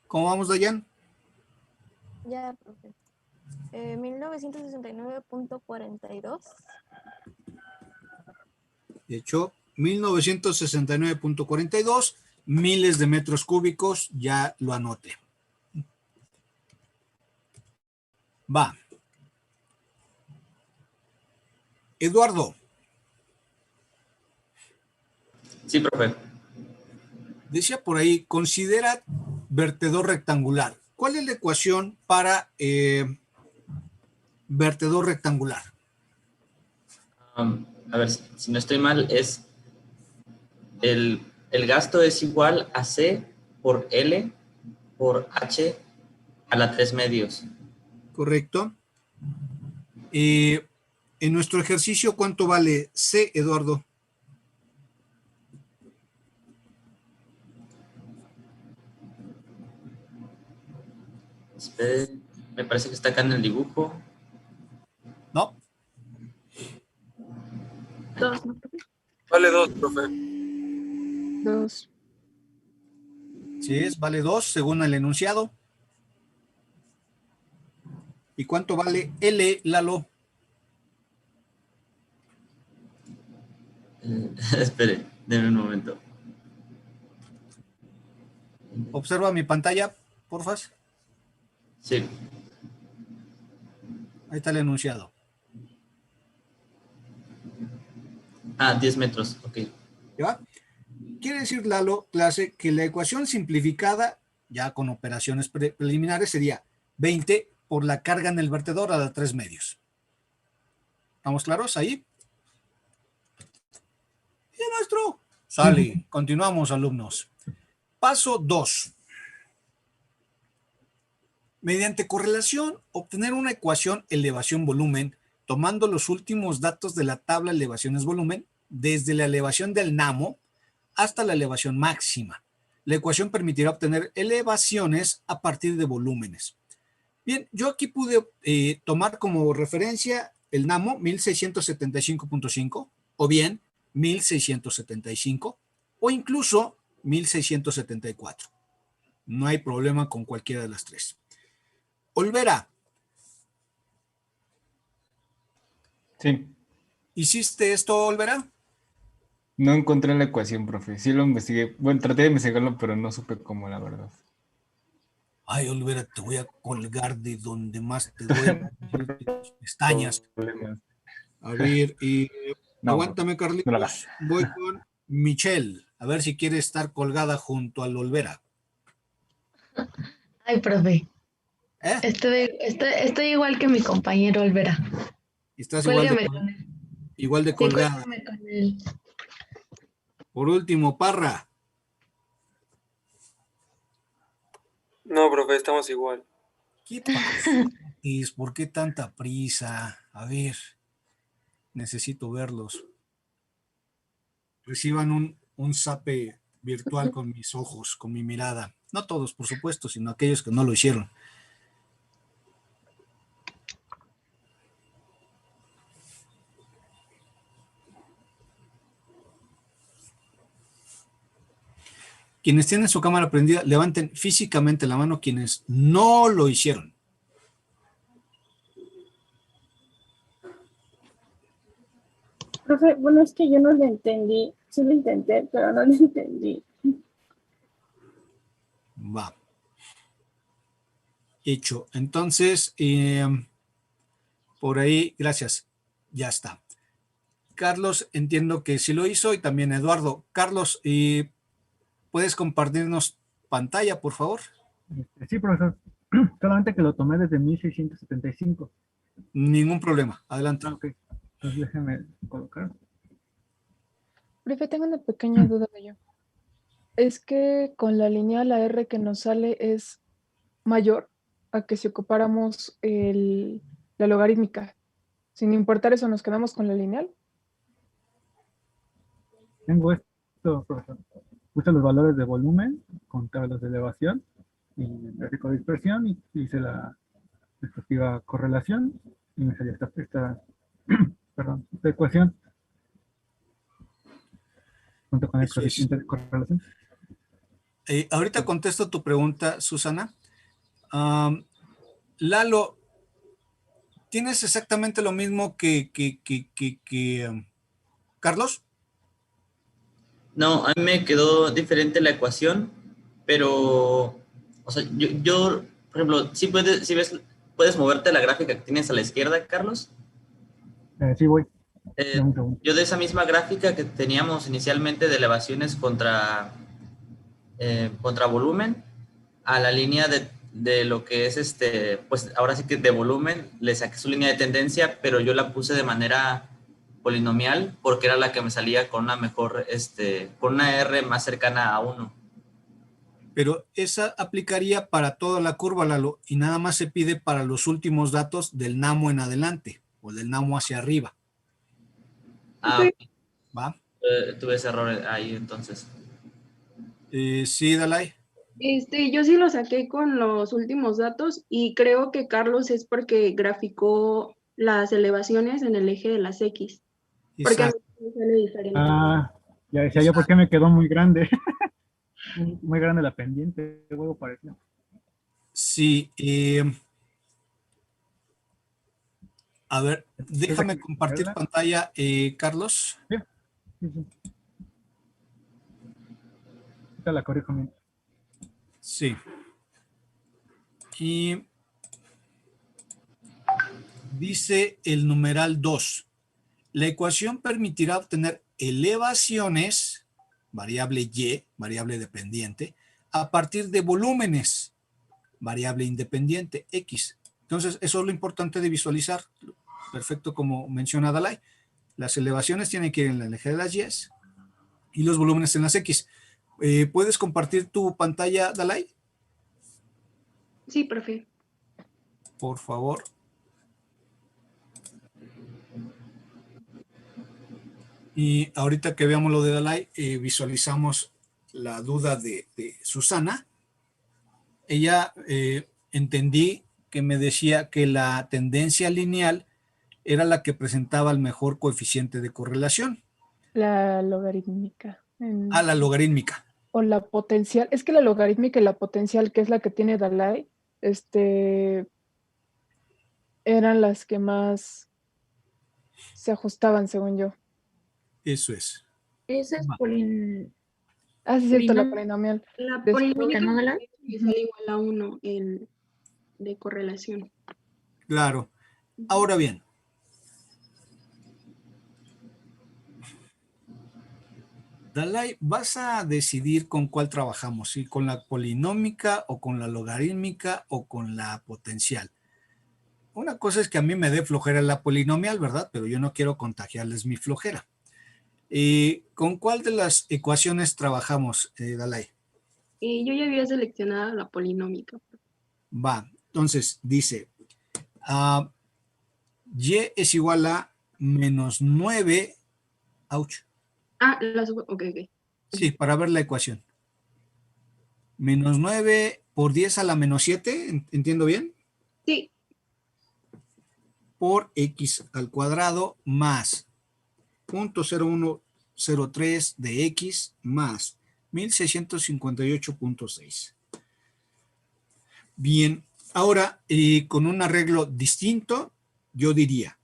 ¿Cómo vamos, Dayan? Ya, profe. 1969.42. De hecho, 1969.42, miles de metros cúbicos, ya lo anoté. Va. Eduardo. Sí, profe. Decía por ahí, considera vertedor rectangular. ¿Cuál es la ecuación para vertedor rectangular? A ver, si no estoy mal, es el gasto es igual a C por L por H a la 3 medios. Correcto. En nuestro ejercicio, ¿cuánto vale C, Eduardo? Espere, me parece que está acá en el dibujo. No. 2, ¿no, profe? Vale 2, profe. 2. Sí, vale 2 según el enunciado. ¿Y cuánto vale L, Lalo? Espere, denme un momento. Observa mi pantalla, porfas. Sí. Ahí está el enunciado. 10 metros, ok. ¿Ya? Quiere decir, Lalo, clase, que la ecuación simplificada, ya con operaciones preliminares, sería 20 por la carga en el vertedor a la 3 medios. ¿Estamos claros ahí? Y maestro, sale. Continuamos, alumnos. Paso 2. Mediante correlación, obtener una ecuación elevación-volumen, tomando los últimos datos de la tabla elevaciones-volumen, desde la elevación del namo hasta la elevación máxima. La ecuación permitirá obtener elevaciones a partir de volúmenes. Bien, yo aquí pude tomar como referencia el namo 1675.5, o bien 1675, o incluso 1674. No hay problema con cualquiera de las tres. Olvera. Sí. ¿Hiciste esto, Olvera? No encontré la ecuación, profe. Sí lo investigué. Bueno, traté de investigarlo, pero no supe cómo, la verdad. Ay, Olvera, te voy a colgar de donde más te duele tus pestañas. A ver, No, aguántame, Carlitos. no lo hagas. Voy con Michelle. A ver si quiere estar colgada junto al Olvera. Ay, profe. ¿Eh? Estoy igual que mi compañero Olvera. Estás Cuélgame con él. igual de Sí, colgada. cuélgame con él. Por último, Parra. No, profe, estamos igual. ¿Qué pasa? ¿Por qué tanta prisa? A ver, necesito verlos. Reciban un zape virtual con mis ojos, con mi mirada. No todos, por supuesto, sino aquellos que no lo hicieron. Quienes tienen su cámara prendida, levanten físicamente la mano quienes no lo hicieron. Profe, bueno, es que yo no le entendí. Sí lo intenté, pero no lo entendí. Va. Hecho. Entonces, por ahí, gracias. Ya está. Carlos, entiendo que sí lo hizo y también Eduardo. Carlos, ¿puedes compartirnos pantalla, por favor? Sí, profesor. Solamente que lo tomé desde 1675. Ningún problema. Adelante. Ok. Entonces déjeme colocar. Profe, tengo una pequeña duda de ello. Es que con la lineal la R que nos sale es mayor a que si ocupáramos la logarítmica. Sin importar eso, ¿nos quedamos con la lineal? Tengo esto, profesor. Puse los valores de volumen con tablas de elevación y el gráfico de dispersión y hice la respectiva correlación y me salió esta ecuación junto con el coeficiente de correlación. Ahorita contesto tu pregunta, Susana. Lalo, ¿tienes exactamente lo mismo que Carlos? No, a mí me quedó diferente la ecuación, pero, o sea, yo por ejemplo, ¿sí puedes moverte a la gráfica que tienes a la izquierda, Carlos? Sí, voy. Dame un segundo. Yo de esa misma gráfica que teníamos inicialmente de elevaciones contra volumen, a la línea de lo que es pues ahora sí que de volumen, le saqué su línea de tendencia, pero yo la puse de manera polinomial porque era la que me salía con una mejor, con una R más cercana a 1. Pero esa aplicaría para toda la curva, Lalo, y nada más se pide para los últimos datos del NAMO en adelante, o del NAMO hacia arriba. Ah, ok. ¿Va? Tuve ese error ahí entonces. Sí, Dalai. Yo sí lo saqué con los últimos datos y creo que Carlos es porque graficó las elevaciones en el eje de las X. Porque a mí me sale diferente. Ah, ya decía yo por qué me quedó muy grande. Muy grande la pendiente, qué huevo pareció. Sí. A ver, déjame compartir pantalla, Carlos. Sí, sí, sí. Ahorita la corrijo bien. Sí. Y dice el numeral 2. La ecuación permitirá obtener elevaciones, variable Y, variable dependiente, a partir de volúmenes, variable independiente, X. Entonces, eso es lo importante de visualizar. Perfecto, como menciona Dalai. Las elevaciones tienen que ir en el eje de las Y y los volúmenes en las X. ¿Puedes compartir tu pantalla, Dalai? Sí, profe. Por favor. Y ahorita que veamos lo de Dalai, visualizamos la duda de Susana. Ella entendí que me decía que la tendencia lineal era la que presentaba el mejor coeficiente de correlación. La logarítmica. La logarítmica. O la potencial. Es que la logarítmica y la potencial, que es la que tiene Dalai, eran las que más se ajustaban, según yo. Eso es. Esa es Ah, sí, es cierto, la polinomial. La Después- polinomial es igual a 1 de correlación. Claro. Ahora bien, Dalai, vas a decidir con cuál trabajamos, si con la polinómica o con la logarítmica o con la potencial. Una cosa es que a mí me dé flojera la polinomial, ¿verdad? Pero yo no quiero contagiarles mi flojera. ¿Con cuál de las ecuaciones trabajamos, Dalai? Yo ya había seleccionado la polinómica. Va, entonces dice, y es igual a menos 9, ouch. Ok. Sí, para ver la ecuación. Menos 9 por 10 a la menos 7, ¿entiendo bien? Sí. Por x al cuadrado más 0.0103 de x más 1658.6. Bien, ahora con un arreglo distinto, yo diría,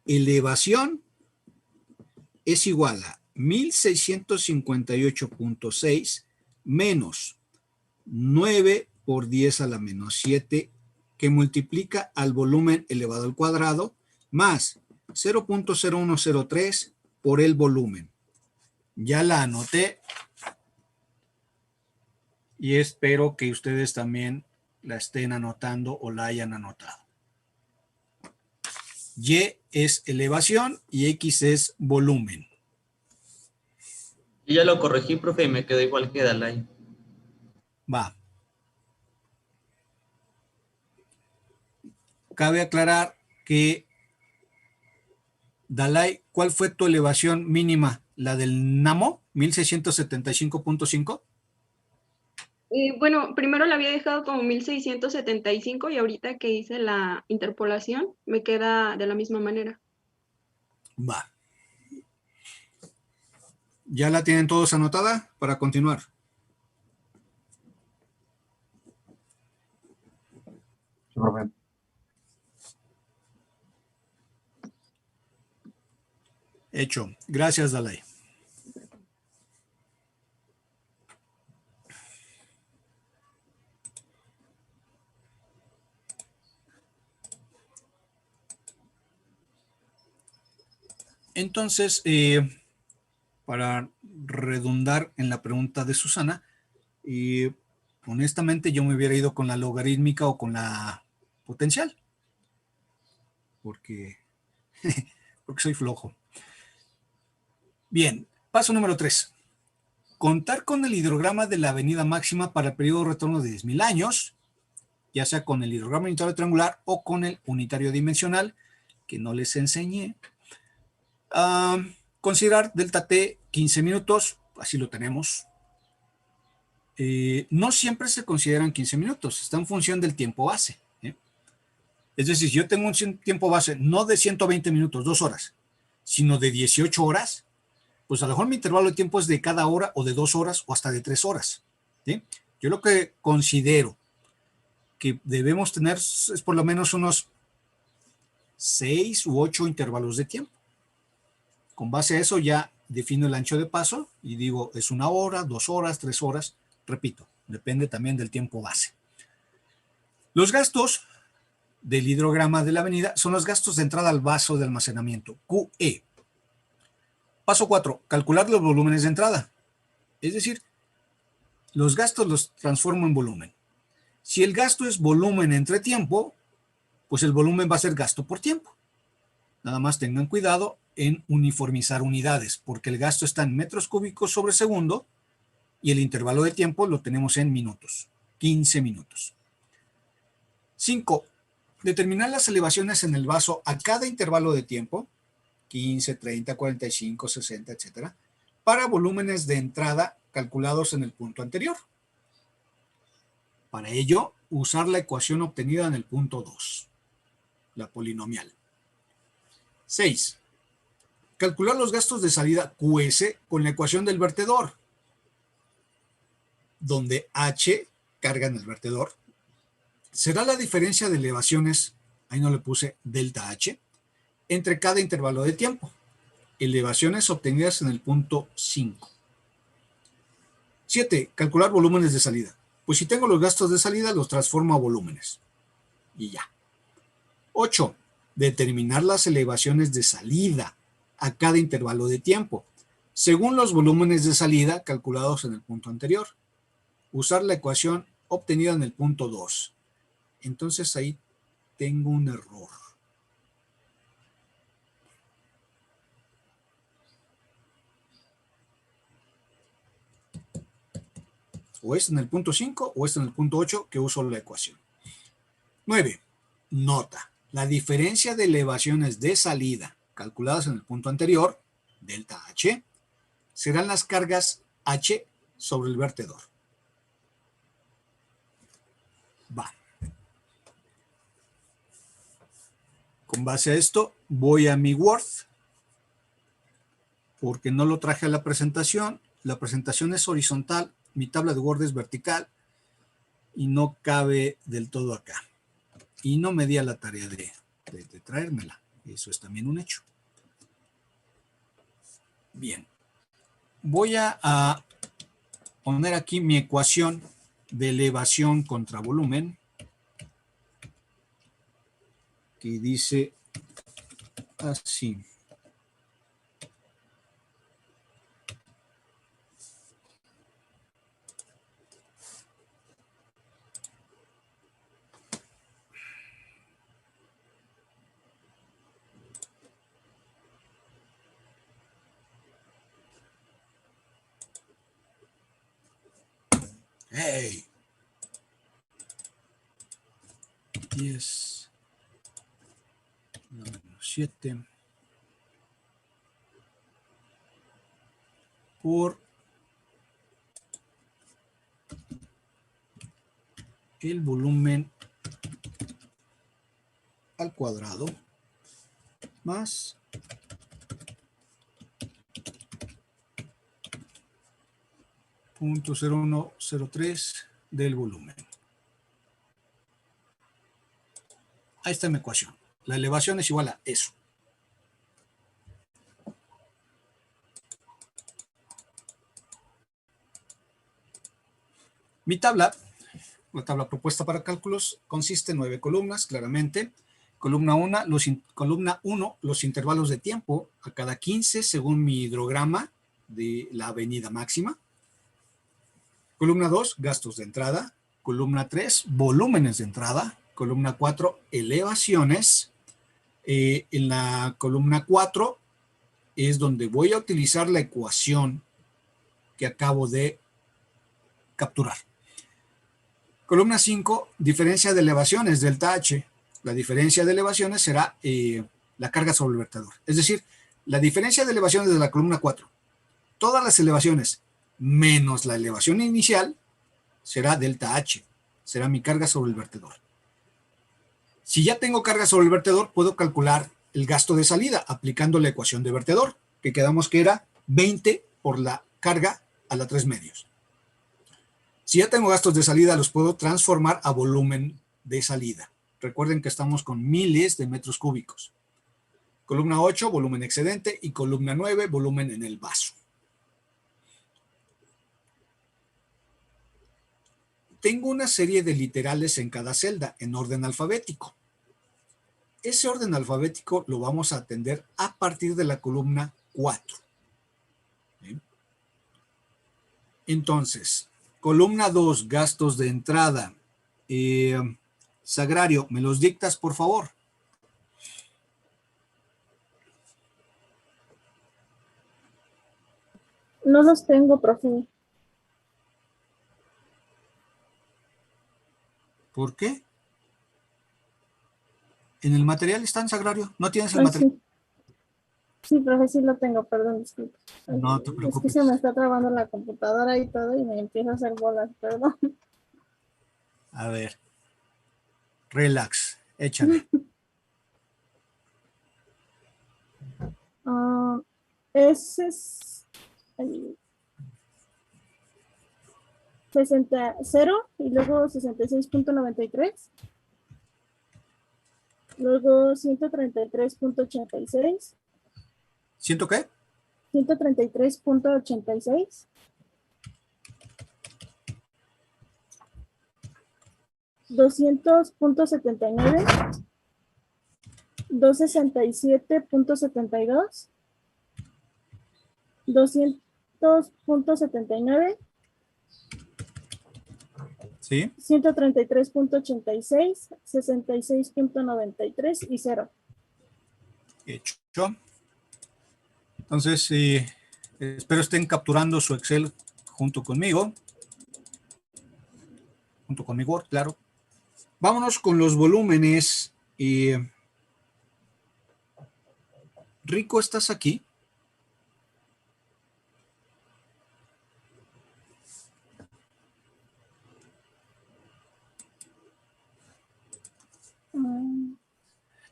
elevación es igual a 1658.6 menos 9 por 10 a la menos 7 que multiplica al volumen elevado al cuadrado más 0.0103 por el volumen. Ya la anoté y espero que ustedes también la estén anotando o la hayan anotado. Y es elevación y X es volumen. Yo ya lo corregí, profe, y me quedó igual que Dalai. Va. Cabe aclarar que, Dalai, ¿cuál fue tu elevación mínima? ¿La del NAMO? ¿1675.5? Bueno, primero la había dejado como 1675 y ahorita que hice la interpolación me queda de la misma manera. Va. ¿Ya la tienen todos anotada para continuar? Sí, profe. Hecho. Gracias, Dalai. Entonces, para redundar en la pregunta de Susana, honestamente yo me hubiera ido con la logarítmica o con la potencial, porque soy flojo. Bien, paso número 3. Contar con el hidrograma de la avenida máxima para el periodo de retorno de 10.000 años, ya sea con el hidrograma unitario triangular o con el unitario dimensional, que no les enseñé. Considerar delta T 15 minutos, así lo tenemos. No siempre se consideran 15 minutos, está en función del tiempo base. Es decir, si yo tengo un tiempo base no de 120 minutos, 2 horas, sino de 18 horas, pues a lo mejor mi intervalo de tiempo es de cada hora o de 2 horas o hasta de 3 horas. ¿Sí? Yo lo que considero que debemos tener es por lo menos unos 6 u 8 intervalos de tiempo. Con base a eso ya defino el ancho de paso y digo es 1 hora, 2 horas, 3 horas. Repito, depende también del tiempo base. Los gastos del hidrograma de la avenida son los gastos de entrada al vaso de almacenamiento, QE. Paso 4, calcular los volúmenes de entrada. Es decir, los gastos los transformo en volumen. Si el gasto es volumen entre tiempo, pues el volumen va a ser gasto por tiempo. Nada más tengan cuidado en uniformizar unidades, porque el gasto está en metros cúbicos sobre segundo y el intervalo de tiempo lo tenemos en minutos, 15 minutos. 5. Determinar las elevaciones en el vaso a cada intervalo de tiempo, 15, 30, 45, 60, etcétera, para volúmenes de entrada calculados en el punto anterior. Para ello, usar la ecuación obtenida en el punto 2, la polinomial. 6. Calcular los gastos de salida QS con la ecuación del vertedor, donde H, carga en el vertedor, será la diferencia de elevaciones, ahí no le puse delta H, entre cada intervalo de tiempo. Elevaciones obtenidas en el punto 5. 7. Calcular volúmenes de salida. Pues si tengo los gastos de salida, los transformo a volúmenes. Y ya. 8. Determinar las elevaciones de salida a cada intervalo de tiempo, según los volúmenes de salida calculados en el punto anterior. Usar la ecuación obtenida en el punto 2. Entonces ahí tengo un error. O es en el punto 5 o es en el punto 8 que uso la ecuación. 9. Nota. La diferencia de elevaciones de salida calculadas en el punto anterior, delta H, serán las cargas H sobre el vertedor. Va. Con base a esto, voy a mi Word, porque no lo traje a la presentación. La presentación es horizontal, mi tabla de Word es vertical y no cabe del todo acá. Y no me di a la tarea de traérmela. Eso es también un hecho. Bien. Voy a poner aquí mi ecuación de elevación contra volumen, que dice así. ¡Hey! 10 menos 7 por el volumen al cuadrado más .0103 del volumen. Ahí está mi ecuación. La elevación es igual a eso. Mi tabla, la tabla propuesta para cálculos, consiste en 9 columnas, claramente, Columna 1, columna 1, los intervalos de tiempo a cada 15 según mi hidrograma de la avenida máxima. Columna 2, gastos de entrada. Columna 3, volúmenes de entrada. Columna 4, elevaciones. En la columna 4 es donde voy a utilizar la ecuación que acabo de capturar. Columna 5, diferencia de elevaciones, delta H. La diferencia de elevaciones será la carga sobre el vertedor. Es decir, la diferencia de elevaciones de la columna 4. Todas las elevaciones menos la elevación inicial será delta H. Será mi carga sobre el vertedor. Si ya tengo carga sobre el vertedor, puedo calcular el gasto de salida aplicando la ecuación de vertedor, que quedamos que era 20 por la carga a la 3 medios. Si ya tengo gastos de salida, los puedo transformar a volumen de salida. Recuerden que estamos con miles de metros cúbicos. Columna 8, volumen excedente, y columna 9, volumen en el vaso. Tengo una serie de literales en cada celda, en orden alfabético. Ese orden alfabético lo vamos a atender a partir de la columna 4. ¿Bien? Entonces, columna 2, gastos de entrada. Sagrario, ¿me los dictas, por favor? No los tengo, profe. ¿Por qué? En el material está en Sagrario. ¿No tienes el material? Sí. Sí, profe, sí lo tengo, perdón, disculpe. No te Es que preocupes. se me está trabando la computadora y todo y me empieza a hacer bolas, perdón. A ver. Relax. Échale. Ese es 0 y luego 66.93. Luego 133.86. ¿Siento qué? 133.86. $200.79. 267.72. 200.79. Sí. 133.86, 66.93 y 0. Hecho. Entonces, espero estén capturando su Excel junto conmigo. Junto con mi Word, claro. Vámonos con los volúmenes. Rico, ¿estás aquí?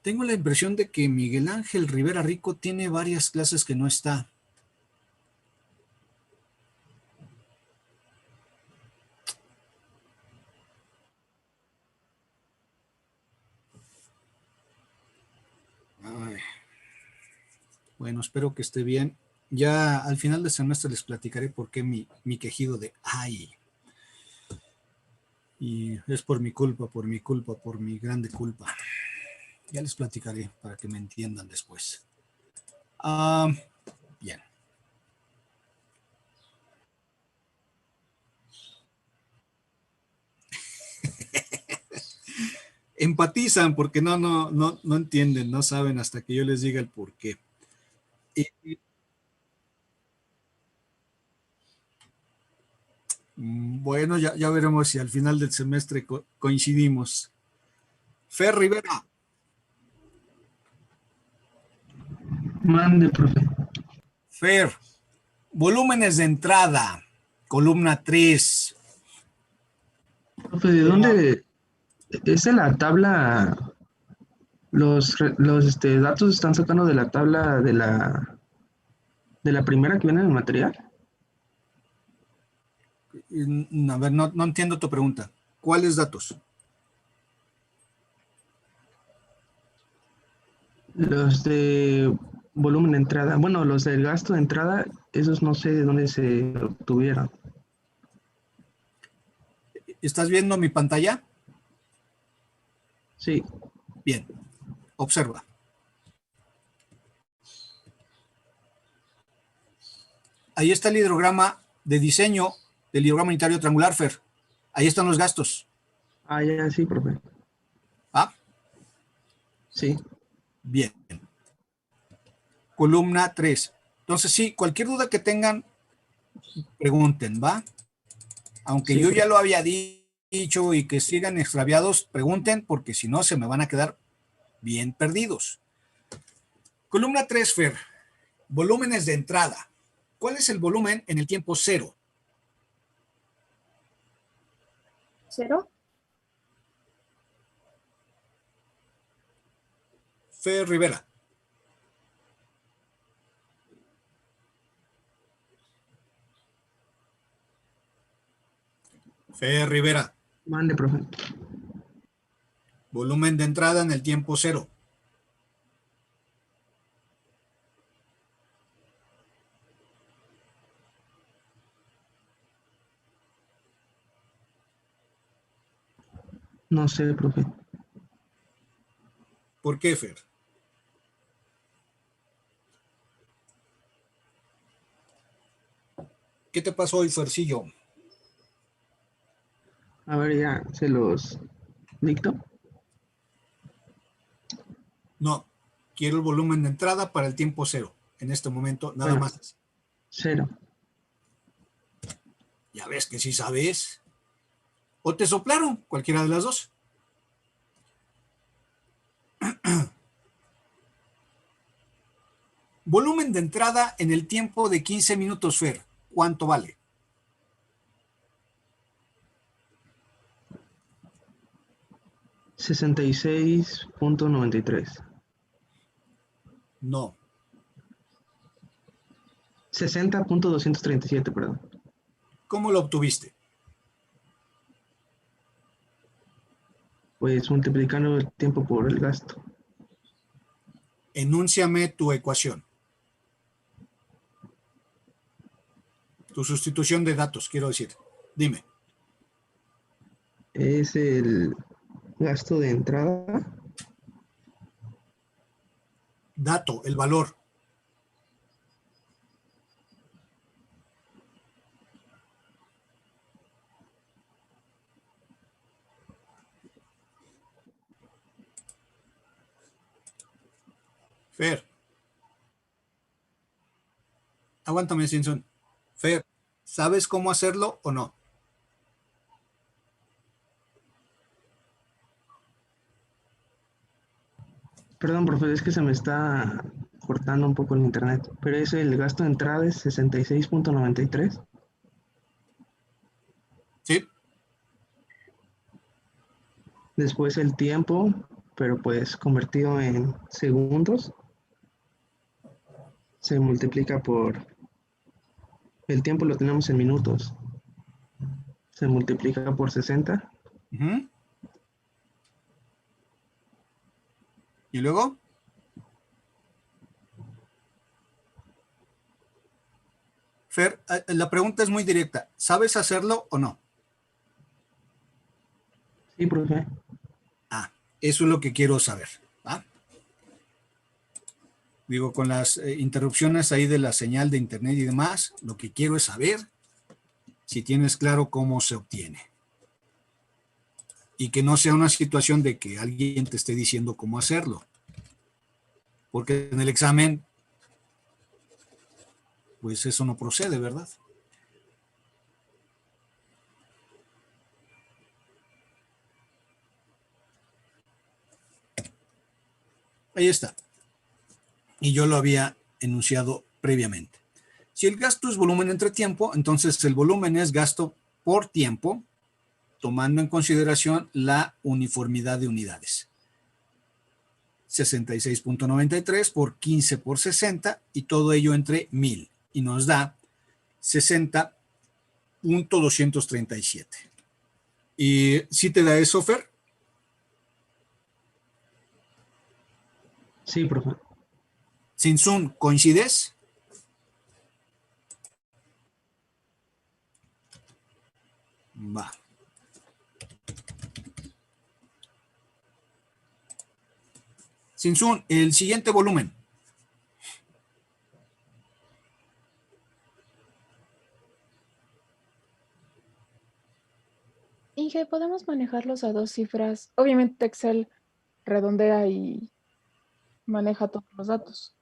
Tengo la impresión de que Miguel Ángel Rivera Rico tiene varias clases que no está. Ay. Bueno, espero que esté bien. Ya al final del semestre les platicaré por qué mi quejido de ay. Y es por mi culpa, por mi grande culpa. Ya les platicaré para que me entiendan después. Bien. Empatizan porque no entienden, no saben hasta que yo les diga el por qué. Bueno, ya veremos si al final del semestre coincidimos. Fer Rivera. Mande, profe. Fer, volúmenes de entrada, columna 3. Profe, ¿de dónde es en la tabla? Los datos están sacando de la tabla de la primera que viene en el material. A ver, no entiendo tu pregunta. ¿Cuáles datos? Los de volumen de entrada. Bueno, los del gasto de entrada, esos no sé de dónde se obtuvieron. ¿Estás viendo mi pantalla? Sí. Bien. Observa. Ahí está el hidrograma de diseño del hidrograma unitario triangular, Fer. Ahí están los gastos. Ah, ya, sí, profe. ¿Ah? Sí. Bien. Columna 3. Entonces, sí, cualquier duda que tengan, pregunten, ¿va? Aunque Sí, yo profe. ya lo había dicho y que sigan extraviados, pregunten, porque si no, se me van a quedar bien perdidos. Columna 3, Fer. Volúmenes de entrada. ¿Cuál es el volumen en el tiempo cero? ¿Cero? Fer Rivera. Fer Rivera. Mande, profe. Volumen de entrada en el tiempo cero. No sé, profe. ¿Por qué, Fer? ¿Qué te pasó hoy, Fercillo? A ver, ya, se los dicto. No, quiero el volumen de entrada para el tiempo cero. En este momento, nada Bueno, más. Cero. Ya ves que sí sabes. O te soplaron, cualquiera de las dos. Volumen de entrada en el tiempo de 15 minutos, Fer. ¿Cuánto vale? $66.93. No. 60.237, perdón. ¿Cómo lo obtuviste? Pues multiplicando el tiempo por el gasto. Enúnciame tu ecuación. Tu sustitución de datos, quiero decir. Dime. Es el gasto de entrada. Dato, el valor. Fer. Aguántame, Simpson. Fer, ¿sabes cómo hacerlo o no? Perdón, profe, es que se me está cortando un poco el internet. Pero es el gasto de entrada es 66.93. Sí. Después el tiempo, pero pues convertido en segundos, se multiplica por... El tiempo lo tenemos en minutos. Se multiplica por 60. Uh-huh. ¿Y luego? Fer, la pregunta es muy directa. ¿Sabes hacerlo o no? Sí, profe. Ah, eso es lo que quiero saber. ¿Ah? Digo, con las interrupciones ahí de la señal de internet y demás, lo que quiero es saber si tienes claro cómo se obtiene. Y que no sea una situación de que alguien te esté diciendo cómo hacerlo. Porque en el examen, pues eso no procede, ¿verdad? Ahí está. Y yo lo había enunciado previamente. Si el gasto es volumen entre tiempo, entonces el volumen es gasto por tiempo, tomando en consideración la uniformidad de unidades. 66.93 por 15 por 60 y todo ello entre 1000 y nos da 60.237. ¿Y si te da eso, Fer? Sí, profe. Sinsun, ¿coincides? Va. Sinsun, el siguiente volumen. Inge, podemos manejarlos a 2 cifras. Obviamente Excel redondea y maneja todos los datos.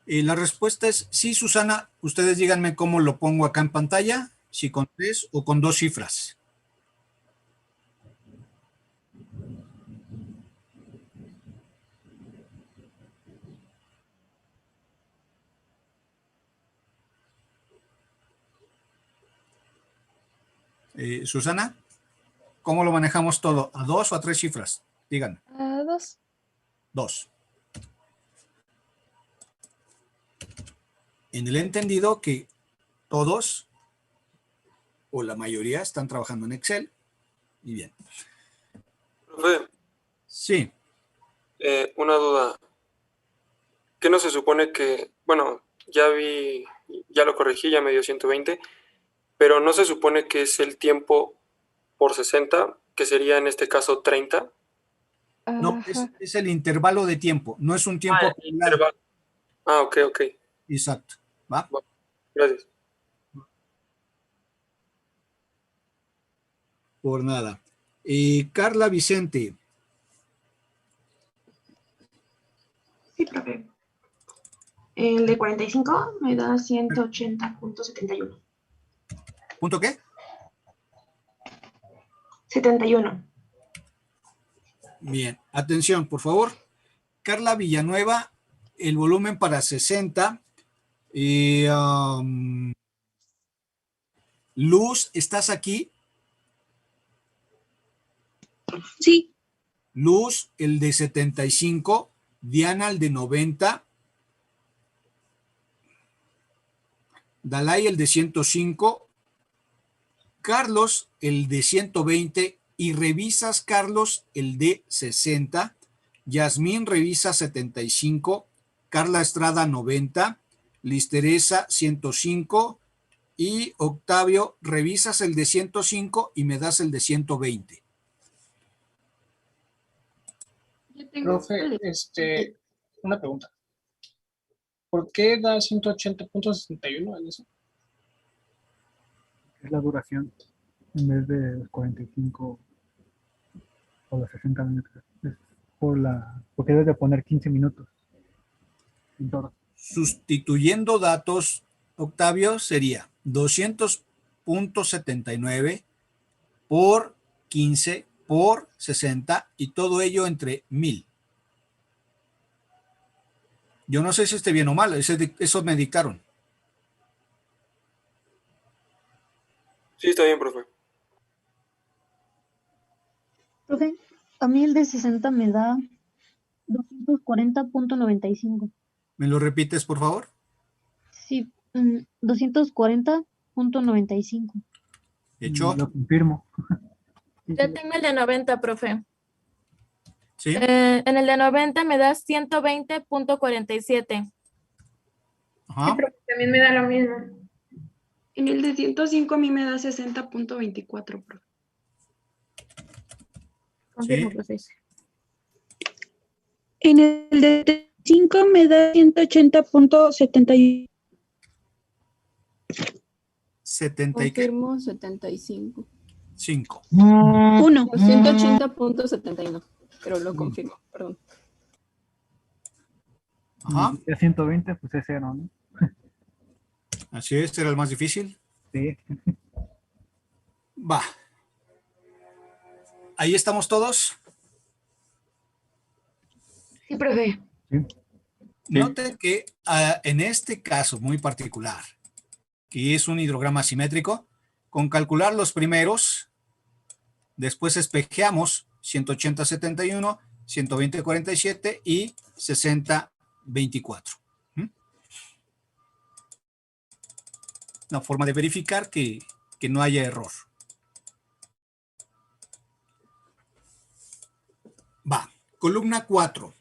La respuesta es sí, Susana. Ustedes díganme cómo lo pongo acá en pantalla, si con 3 o con 2 cifras. Susana, ¿cómo lo manejamos todo? ¿A 2 o a 3 cifras? Díganme. A 2. 2. En el entendido que todos o la mayoría están trabajando en Excel. Y bien. Profe, Sí. una duda. ¿Qué no se supone que, bueno, ya lo corregí, ya me dio 120, pero no se supone que es el tiempo por 60, que sería en este caso 30? No, es el intervalo de tiempo, no es un tiempo acumulado. Ok. Exacto. ¿Va? Gracias. Por nada. Carla Vicente. Sí, profe. El de 45 me da 180.71. ¿Punto qué? 71. Bien, atención, por favor. Carla Villanueva, el volumen para 60. Luz, ¿estás aquí? Sí. Luz, el de 75. Diana, el de 90. Dalai, el de 105. Carlos, el de 120. Y revisas, Carlos, el de 60. Yasmín revisa 75. Carla Estrada, 90. Liz Teresa, 105. Y Octavio, revisas el de 105 y me das el de 120. Profe, una pregunta. ¿Por qué da 180.61 en eso? Es la duración en vez de los 45 o los 60 minutos. Es porque debes de poner 15 minutos en todo. Sustituyendo datos, Octavio, sería 200.79 por 15 por 60 y todo ello entre 1000. Yo no sé si esté bien o mal, eso me dictaron. Sí, está bien, profe. Profe, a mí el de 60 me da 240.95. ¿Me lo repites, por favor? Sí, 240.95. Hecho. Lo confirmo. Ya tengo el de 90, profe. ¿Sí? En el de 90 me da 120.47. Ajá. Sí, pero también me da lo mismo. En el de 105 a mí me da 60.24, profe. Confirmo, Sí. profe. En el de 5 me da 180.71. 70 y qué? Confirmo 75. 5. 1. 180.71. Pero lo confirmo, perdón. Ajá. Y a 120, pues es 0, ¿no? Así es, era el más difícil. Sí. Va. Ahí estamos todos. Sí, profe. Noten que en este caso muy particular, que es un hidrograma simétrico, con calcular los primeros, después espejeamos 180-71, 120-47 y 60-24. Una forma de verificar que no haya error. Va, columna 4.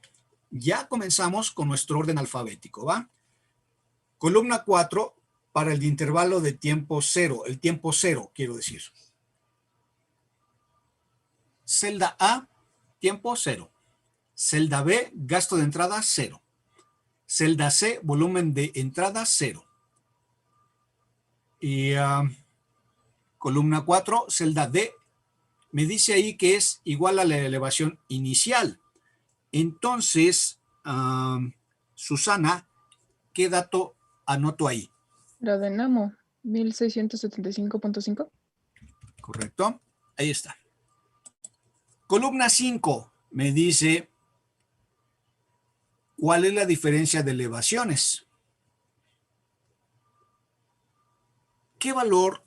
Ya comenzamos con nuestro orden alfabético, ¿va? Columna 4 para el intervalo de tiempo 0, el tiempo 0, quiero decir. Celda A, tiempo, 0. Celda B, gasto de entrada, 0. Celda C, volumen de entrada, 0. Y columna 4, celda D, me dice ahí que es igual a la elevación inicial. Entonces, Susana, ¿qué dato anoto ahí? La de Namo, 1675.5. Correcto, ahí está. Columna 5 me dice cuál es la diferencia de elevaciones. ¿Qué valor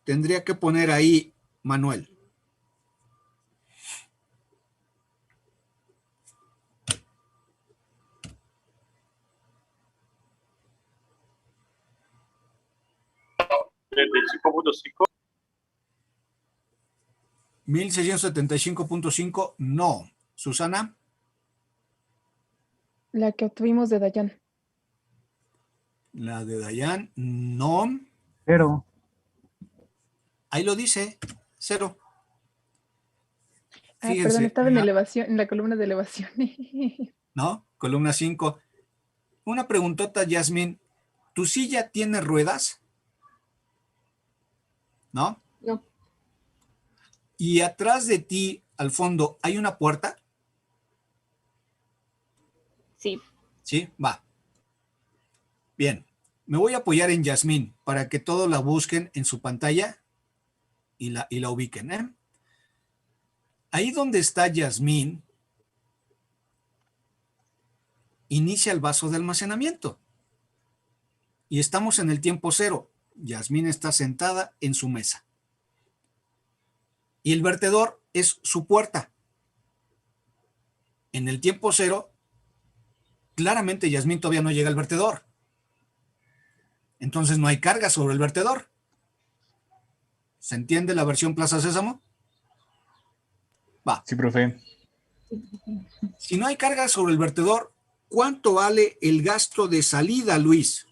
tendría que poner ahí, Manuel? ¿35.5? 1675.5, no. Susana. La que obtuvimos de Dayan. La de Dayan, no. 0. Ahí lo dice, 0. Ah, perdón, estaba en elevación, en la columna de elevación. ¿No? Columna 5. Una preguntota, Yasmín. ¿Tu silla tiene ruedas? ¿No? No. ¿Y atrás de ti, al fondo, hay una puerta? Sí. Sí, va. Bien. Me voy a apoyar en Yasmín para que todos la busquen en su pantalla y la ubiquen, ¿eh? Ahí donde está Yasmín, inicia el vaso de almacenamiento. Y estamos en el tiempo 0. Yasmín está sentada en su mesa. Y el vertedor es su puerta. En el tiempo 0, claramente Yasmín todavía no llega al vertedor. Entonces no hay carga sobre el vertedor. ¿Se entiende la versión Plaza Sésamo? Va. Sí, profe. Si no hay carga sobre el vertedor, ¿cuánto vale el gasto de salida, Luis?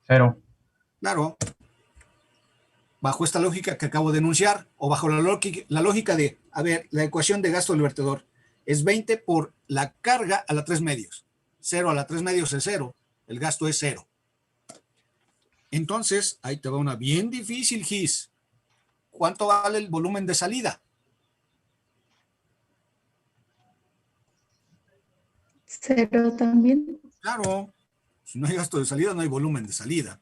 0. Claro. Bajo esta lógica que acabo de enunciar, o bajo la lógica de, a ver, la ecuación de gasto del vertedor es 20 por la carga a la 3 medios. 0 a la 3 medios es 0. El gasto es 0. Entonces, ahí te va una bien difícil, Gis. ¿Cuánto vale el volumen de salida? 0 también. Claro. Si no hay gasto de salida, no hay volumen de salida.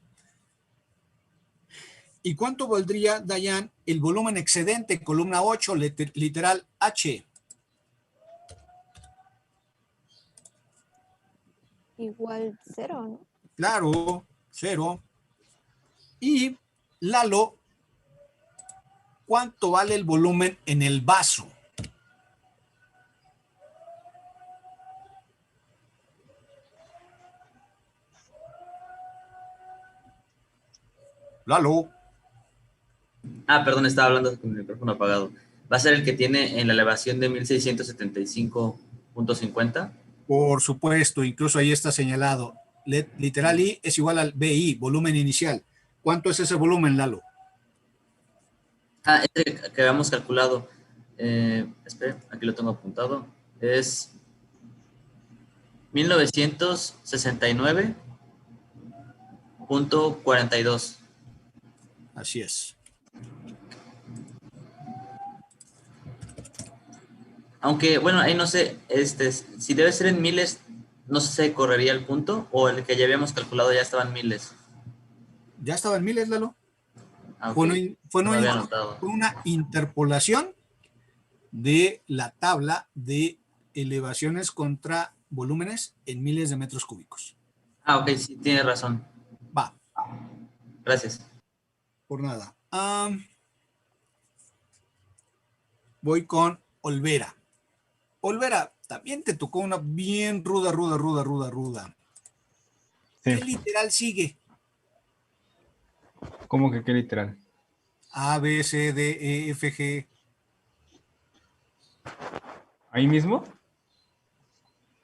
¿Y cuánto valdría, Dayan, el volumen excedente, columna 8, literal H? Igual 0, ¿no? Claro, 0. Y Lalo, ¿cuánto vale el volumen en el vaso? Lalo. Perdón, estaba hablando con el micrófono apagado. ¿Va a ser el que tiene en la elevación de 1675.50? Por supuesto, incluso ahí está señalado. Literal I es igual al BI, volumen inicial. ¿Cuánto es ese volumen, Lalo? Ese que habíamos calculado. Espera, aquí lo tengo apuntado. Es 1969.42. Así es. Aunque, bueno, ahí no sé, si debe ser en miles, no sé si se correría el punto, o el que ya habíamos calculado ya estaba en miles. ¿Ya estaba en miles, Lalo? Okay. Fue No lo había notado. una interpolación de la tabla de elevaciones contra volúmenes en miles de metros cúbicos. Ok, sí, tiene razón. Va. Gracias. Por nada. Voy con Olvera. Olvera, también te tocó una bien ruda. Sí. ¿Qué literal sigue? ¿Cómo que qué literal? A, B, C, D, E, F, G. ¿Ahí mismo?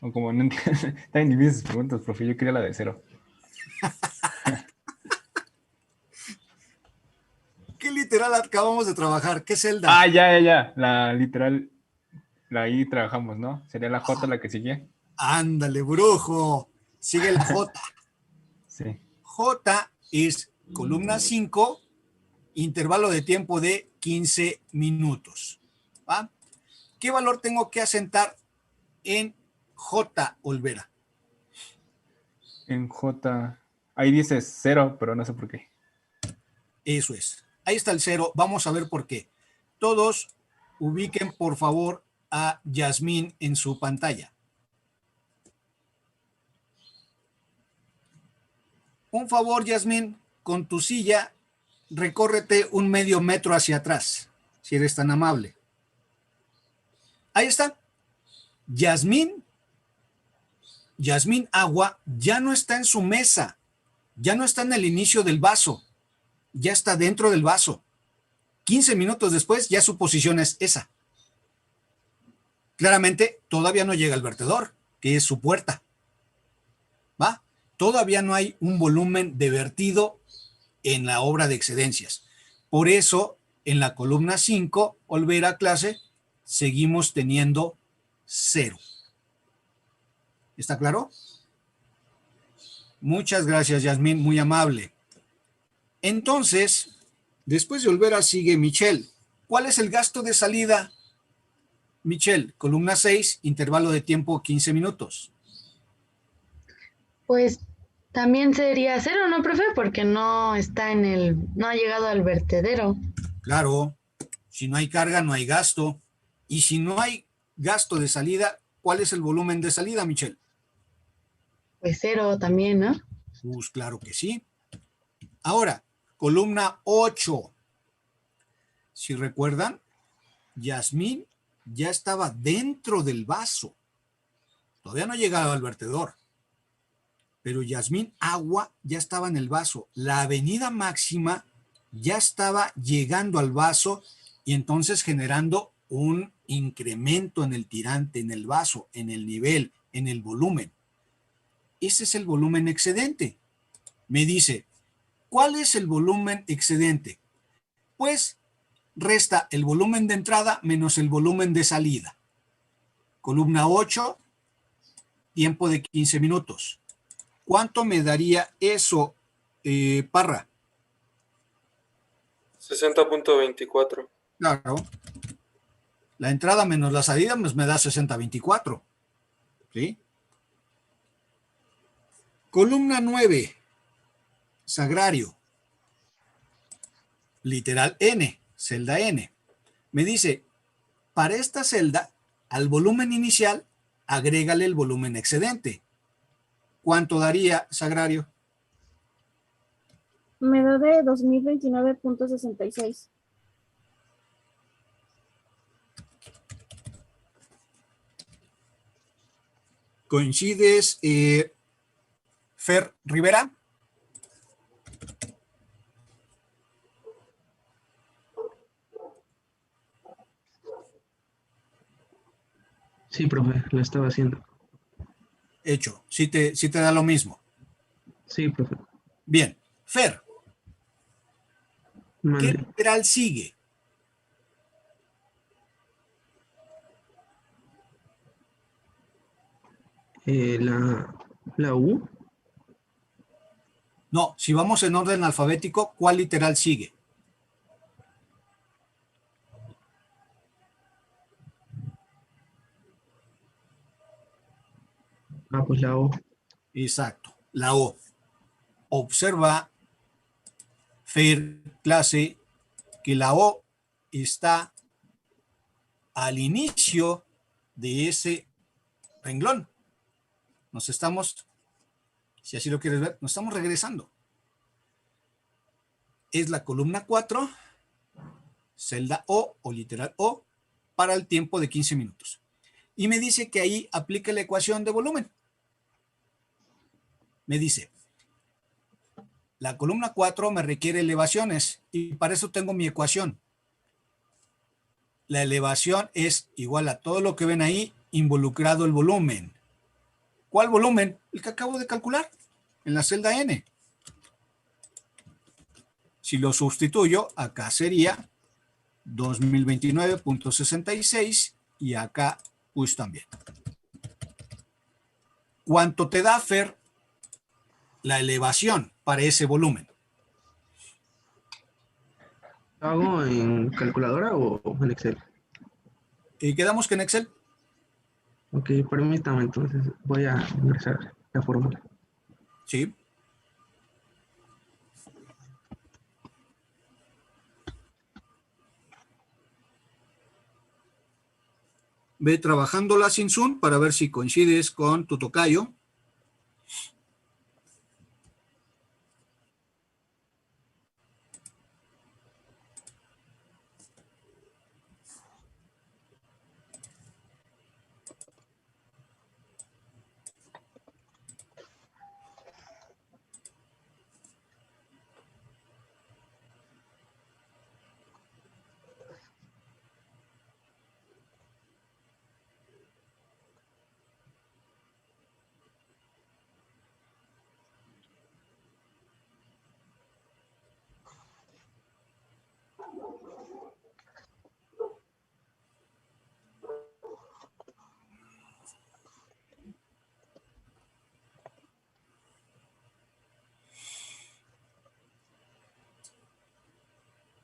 O como no entiendo. Está en mis preguntas, profe. Yo quería la de 0. ¿Qué literal acabamos de trabajar? ¿Qué celda? Ah, ya. La literal, ahí trabajamos, ¿no? Sería la J la que sigue. Ándale, brujo. Sigue la J. Sí. J es columna 5, intervalo de tiempo de 15 minutos. ¿Va? ¿Qué valor tengo que asentar en J, Olvera? En J, ahí dice 0, pero no sé por qué. Eso es. Ahí está el 0. Vamos a ver por qué. Todos ubiquen, por favor, a Yasmín en su pantalla. Un favor, Yasmín, con tu silla, recórrete un medio metro hacia atrás, si eres tan amable. Ahí está. Yasmín Agua ya no está en su mesa, ya no está en el inicio del vaso, ya está dentro del vaso. 15 minutos después ya su posición es esa. Claramente todavía no llega al vertedor, que es su puerta. ¿Va? Todavía no hay un volumen de vertido en la obra de excedencias. Por eso, en la columna 5, Olvera, clase, seguimos teniendo 0. ¿Está claro? Muchas gracias, Yasmín, muy amable. Entonces, después de Olvera sigue Michelle. ¿Cuál es el gasto de salida? Michelle, columna 6, intervalo de tiempo 15 minutos. Pues también sería 0, ¿no, profe? Porque no está no ha llegado al vertedero. Claro, si no hay carga, no hay gasto. Y si no hay gasto de salida, ¿cuál es el volumen de salida, Michelle? Pues 0 también, ¿no? Pues claro que sí. Ahora, columna 8. Si recuerdan, Yasmín ya estaba dentro del vaso. Todavía no llegaba al vertedor. Pero Yasmín Agua ya estaba en el vaso. La avenida máxima ya estaba llegando al vaso y entonces generando un incremento en el tirante, en el vaso, en el nivel, en el volumen. Ese es el volumen excedente. Me dice, ¿cuál es el volumen excedente? Pues resta el volumen de entrada menos el volumen de salida. Columna 8, tiempo de 15 minutos. ¿Cuánto me daría eso, Parra? 60.24. Claro. La entrada menos la salida pues me da 60.24. ¿Sí? Columna 9. Sagrario. Literal N. Celda N. Me dice, para esta celda, al volumen inicial, agrégale el volumen excedente. ¿Cuánto daría, Sagrario? Me da de 2029.66. ¿Coincides, Fer Rivera? Sí, profe, lo estaba haciendo. Hecho. Sí te da lo mismo. Sí, profe. Bien. Fer, ¿qué Mande. literal sigue? La U. No, si vamos en orden alfabético, ¿cuál literal sigue? Ah, pues la O. Exacto, la O. Observa, Fer, clase, que la O está al inicio de ese renglón. Nos estamos, si así lo quieres ver, nos estamos regresando. Es la columna 4, celda O literal O, para el tiempo de 15 minutos. Y me dice que ahí aplica la ecuación de volumen. Me dice, la columna 4 me requiere elevaciones y para eso tengo mi ecuación. La elevación es igual a todo lo que ven ahí, involucrado el volumen. ¿Cuál volumen? El que acabo de calcular en la celda N. Si lo sustituyo, acá sería 2029.66 y acá pues también. ¿Cuánto te da, Fer, la elevación para ese volumen? ¿Lo hago en calculadora o en Excel? ¿Y quedamos que en Excel? Ok, permítame, entonces voy a ingresar la fórmula. Sí. Ve trabajándola sin Zoom para ver si coincides con tu tocayo.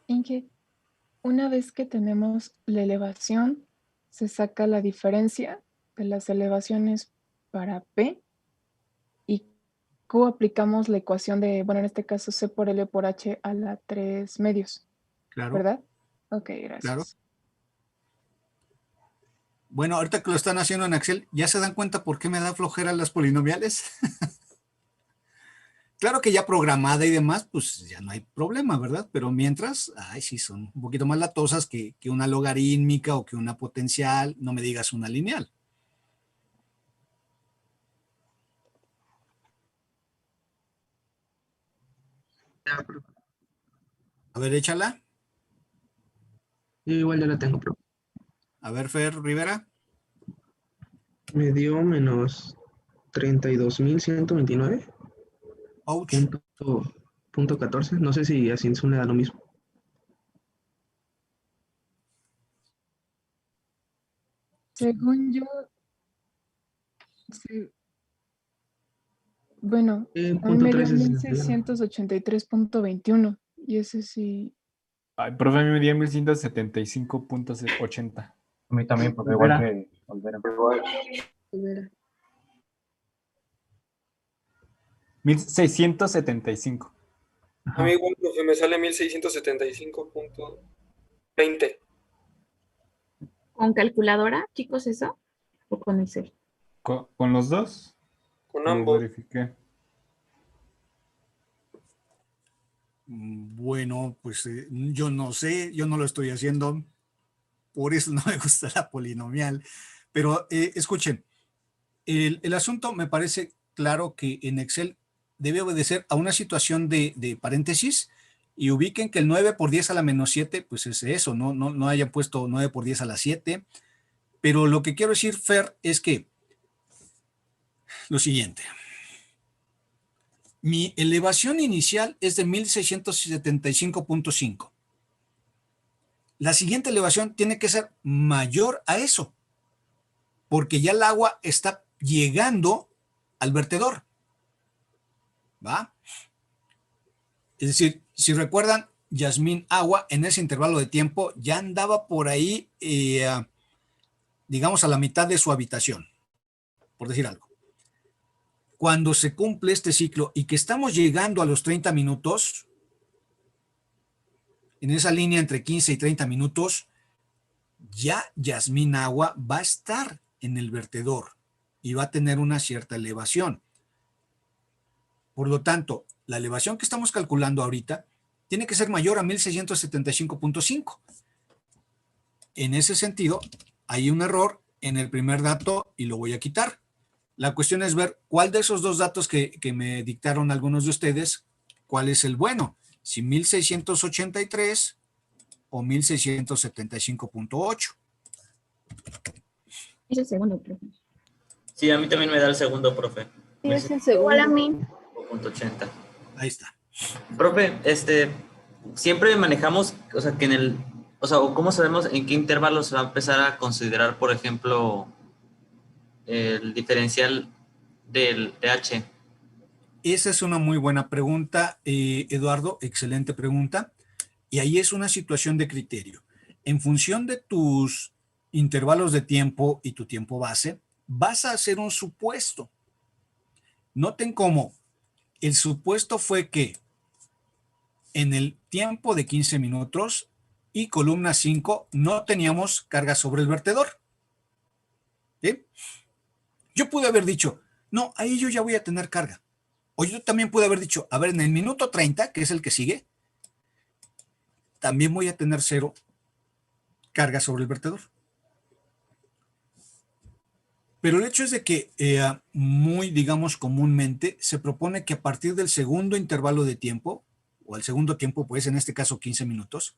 Inge, una vez que tenemos la elevación, se saca la diferencia de las elevaciones para P y Q aplicamos la ecuación de, bueno, en este caso C por L por H a la 3 medios. Claro. ¿Verdad? Ok, gracias. Claro. Bueno, ahorita que lo están haciendo en Excel, ¿ya se dan cuenta por qué me da flojera las polinomiales? Claro que ya programada y demás, pues ya no hay problema, ¿verdad? Pero mientras, ay, sí, son un poquito más latosas que una logarítmica o que una potencial, no me digas una lineal. A ver, échala. Igual ya la tengo, pero A ver, Fer Rivera. me dio menos 32.129. Punto 14. No sé si así me da lo mismo. Según yo, sí. Bueno, a mí punto me dio 3 es 1683.21 y ese sí. Ay, profe, a mí me dio 1175.80. A mí también, porque igual que Olvera. 1675. A mí igual, profe, me sale 1675.20. ¿Con calculadora, chicos, eso? ¿O con Excel? ¿Con los dos? Con ambos. Verifiqué. Bueno, pues yo no sé, yo no lo estoy haciendo, por eso no me gusta la polinomial. Pero escuchen, el asunto me parece claro que en Excel debe obedecer a una situación de paréntesis y ubiquen que el 9 por 10 a la menos 7, pues es eso, no hayan puesto 9 por 10 a la 7. Pero lo que quiero decir, Fer, es que lo siguiente. Mi elevación inicial es de 1675.5. La siguiente elevación tiene que ser mayor a eso, porque ya el agua está llegando al vertedor. ¿Va? Es decir, si recuerdan, Yasmín Agua en ese intervalo de tiempo ya andaba por ahí, digamos, a la mitad de su habitación, por decir algo. Cuando se cumple este ciclo y que estamos llegando a los 30 minutos, en esa línea entre 15 y 30 minutos, ya Yasmín Agua va a estar en el vertedor y va a tener una cierta elevación. Por lo tanto, la elevación que estamos calculando ahorita tiene que ser mayor a 1675.5. En ese sentido, hay un error en el primer dato y lo voy a quitar. La cuestión es ver cuál de esos dos datos que me dictaron algunos de ustedes, cuál es el bueno, si 1683 o 1675.8. Es el segundo, profe. Sí, a mí también me da el segundo, profe. Sí, es el segundo. Igual a mí. 5.80. Ahí está. Profe, siempre manejamos, o sea, que o ¿cómo sabemos en qué intervalo se va a empezar a considerar, por ejemplo, el diferencial de H? Esa es una muy buena pregunta, Eduardo, excelente pregunta. Y ahí es una situación de criterio. En función de tus intervalos de tiempo y tu tiempo base, vas a hacer un supuesto. Noten cómo el supuesto fue que en el tiempo de 15 minutos y columna 5 no teníamos carga sobre el vertedor. ¿Sí? Yo pude haber dicho, no, ahí yo ya voy a tener carga. O yo también pude haber dicho, a ver, en el minuto 30, que es el que sigue, también voy a tener 0 carga sobre el vertedor. Pero el hecho es de que muy, digamos, comúnmente se propone que a partir del segundo intervalo de tiempo, o el segundo tiempo, pues en este caso 15 minutos,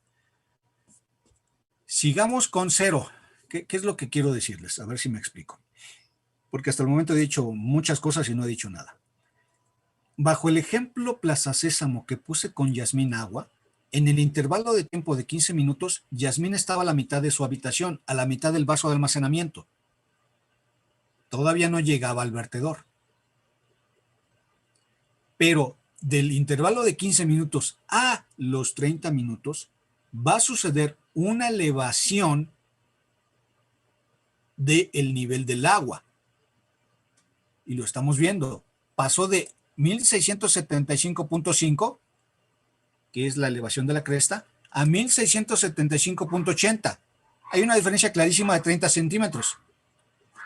sigamos con 0. ¿Qué es lo que quiero decirles? A ver si me explico. Porque hasta el momento he dicho muchas cosas y no he dicho nada. Bajo el ejemplo Plaza Sésamo que puse con Yasmín Agua, en el intervalo de tiempo de 15 minutos, Yasmín estaba a la mitad de su habitación, a la mitad del vaso de almacenamiento. Todavía no llegaba al vertedor. Pero del intervalo de 15 minutos a los 30 minutos, va a suceder una elevación del nivel del agua. Y lo estamos viendo. Pasó de 1675.5, que es la elevación de la cresta, a 1675.80. Hay una diferencia clarísima de 30 centímetros.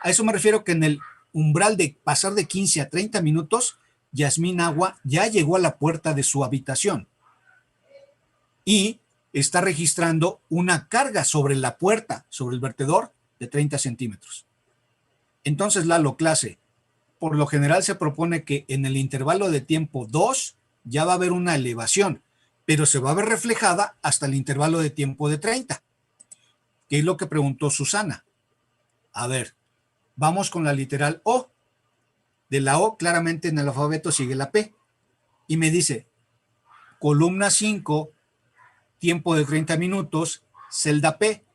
A eso me refiero que en el umbral de pasar de 15 a 30 minutos, Yasmín Agua ya llegó a la puerta de su habitación y está registrando una carga sobre la puerta, sobre el vertedor, de 30 centímetros. Entonces, Lalo, clase, por lo general se propone que en el intervalo de tiempo 2 ya va a haber una elevación, pero se va a ver reflejada hasta el intervalo de tiempo de 30, que es lo que preguntó Susana. A ver, vamos con la literal O. De la O, claramente en el alfabeto sigue la P. Y me dice, columna 5, tiempo de 30 minutos, celda P.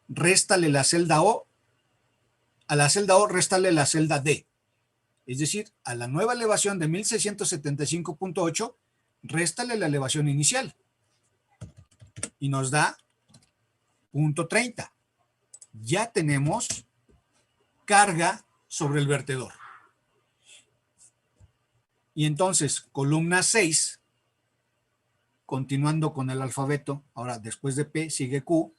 Réstale la celda O. A la celda O, réstale la celda D. Es decir, a la nueva elevación de 1675.8, réstale la elevación inicial. Y nos da punto 30. Ya tenemos carga sobre el vertedor. Y entonces, columna 6, continuando con el alfabeto, ahora después de P sigue Q,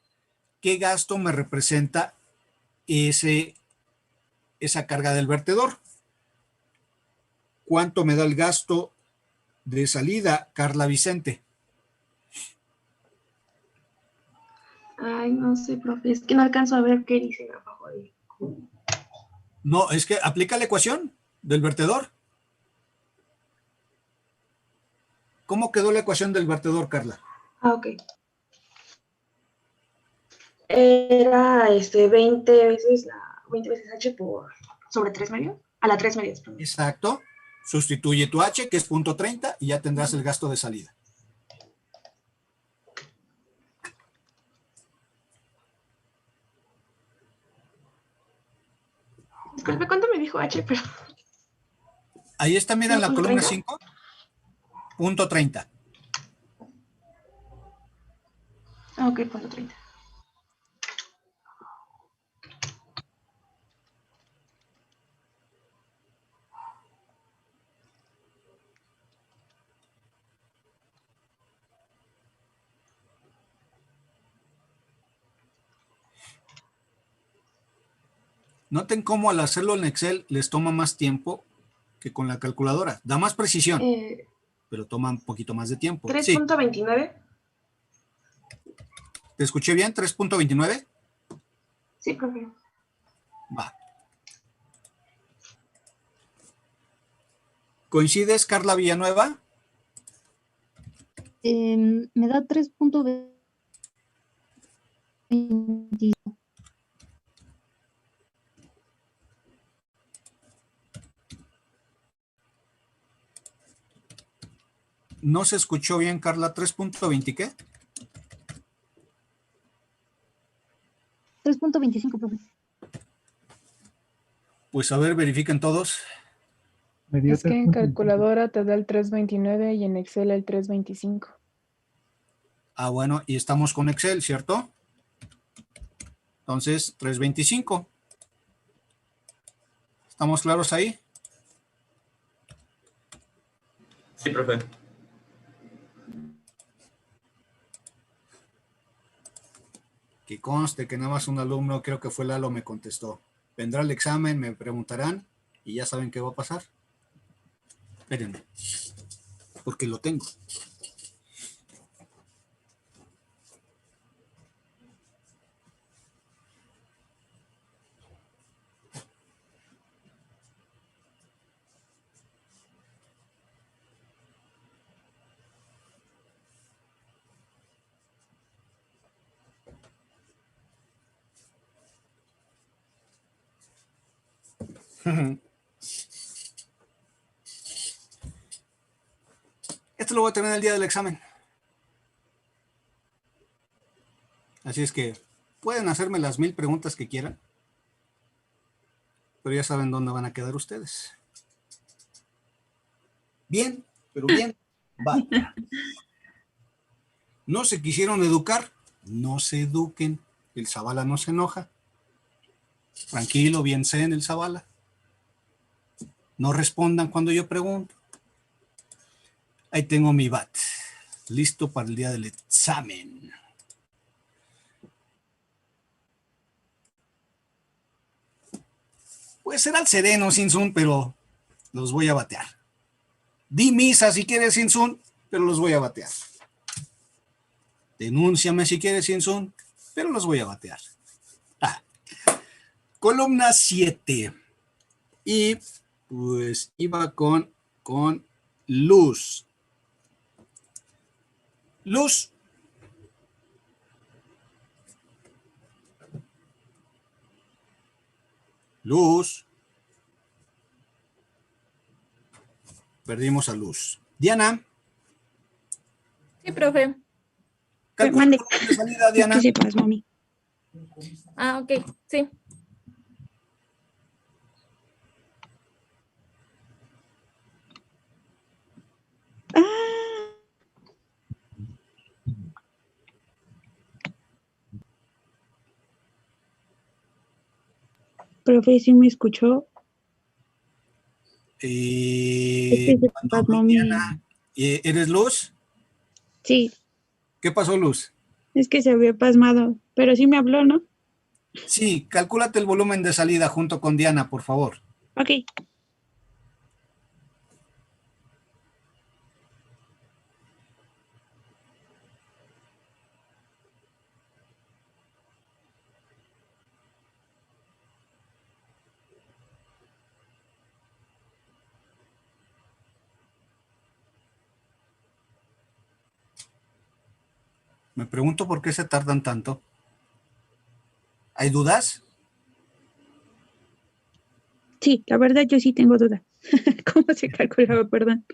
¿qué gasto me representa esa carga del vertedor? ¿Cuánto me da el gasto de salida, Carla Vicente? Ay, no sé, profe, es que no alcanzo a ver qué dice abajo de Q. No, es que aplica la ecuación del vertedor. ¿Cómo quedó la ecuación del vertedor, Carla? Ah, ok. Era 20 veces H sobre 3 medios. A la 3 medios. Perdón. Exacto. Sustituye tu H, que es punto 30, y ya tendrás el gasto de salida. Disculpe, ¿cuánto me dijo H? Pero... Ahí está, mira, en la columna 5, punto 30. Ah, ok, punto 30. Noten cómo al hacerlo en Excel les toma más tiempo que con la calculadora. Da más precisión, pero toma un poquito más de tiempo. 3.29. Sí. ¿Te escuché bien? ¿3.29? Sí, profe. Va. ¿Coincides, Carla Villanueva? Me da 3.20. No se escuchó bien, Carla. 3.20, ¿qué? 3.25, profe. Pues a ver, verifiquen todos. Es que en calculadora te da el 329 y en Excel el 325. Ah, bueno, y estamos con Excel, ¿cierto? Entonces, 325. ¿Estamos claros ahí? Sí, profe. Que conste que nada más un alumno, creo que fue Lalo, me contestó. Vendrá el examen, me preguntarán y ya saben qué va a pasar. Espérenme, porque lo tengo. Esto lo voy a tener el día del examen. Así es que pueden hacerme las 1000 preguntas que quieran, pero ya saben dónde van a quedar ustedes. Bien, pero bien. Va. No se quisieron educar, no se eduquen. El Zavala no se enoja. Tranquilo, bien zen el Zavala. No respondan cuando yo pregunto. Ahí tengo mi bat, listo para el día del examen. Puede ser al sereno, Sinsun, pero los voy a batear. Di misa si quieres, Sinsun, pero los voy a batear. Denúnciame si quieres, Sinsun, pero los voy a batear. Columna 7. Y pues iba con luz. Luz. Luz. Perdimos a Luz. Diana. Sí, profe. Calcula el volumen de salida, Diana. Es que sepas, mami. Ah, ok, sí. Profe, ¿sí me escuchó? Es que sepas, mami. Diana, ¿eres Luz? Sí, ¿Qué pasó, Luz? es que se había pasmado, pero sí me habló, ¿no? Sí, calcúlate el volumen de salida junto con Diana, por favor. Ok. Me pregunto por qué se tardan tanto. ¿Hay dudas? Sí, la verdad yo sí tengo duda. ¿Cómo se calculaba, perdón?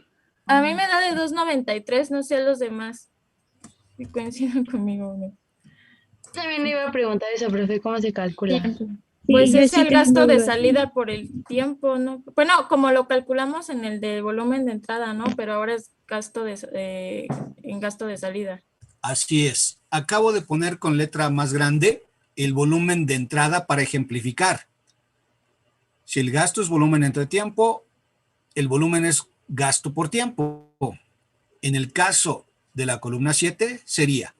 A mí me da de 2.93, no sé a los demás. Si coinciden conmigo, ¿no? También iba a preguntar eso, profe, ¿cómo se calcula? Pues yo es sí el tengo gasto de duda. salida por el tiempo, ¿no? Bueno, como lo calculamos en el de volumen de entrada, ¿no? Pero ahora es gasto en gasto de salida. Así es. Acabo de poner con letra más grande el volumen de entrada para ejemplificar. Si el gasto es volumen entre tiempo, el volumen es gasto por tiempo. En el caso de la columna 7 sería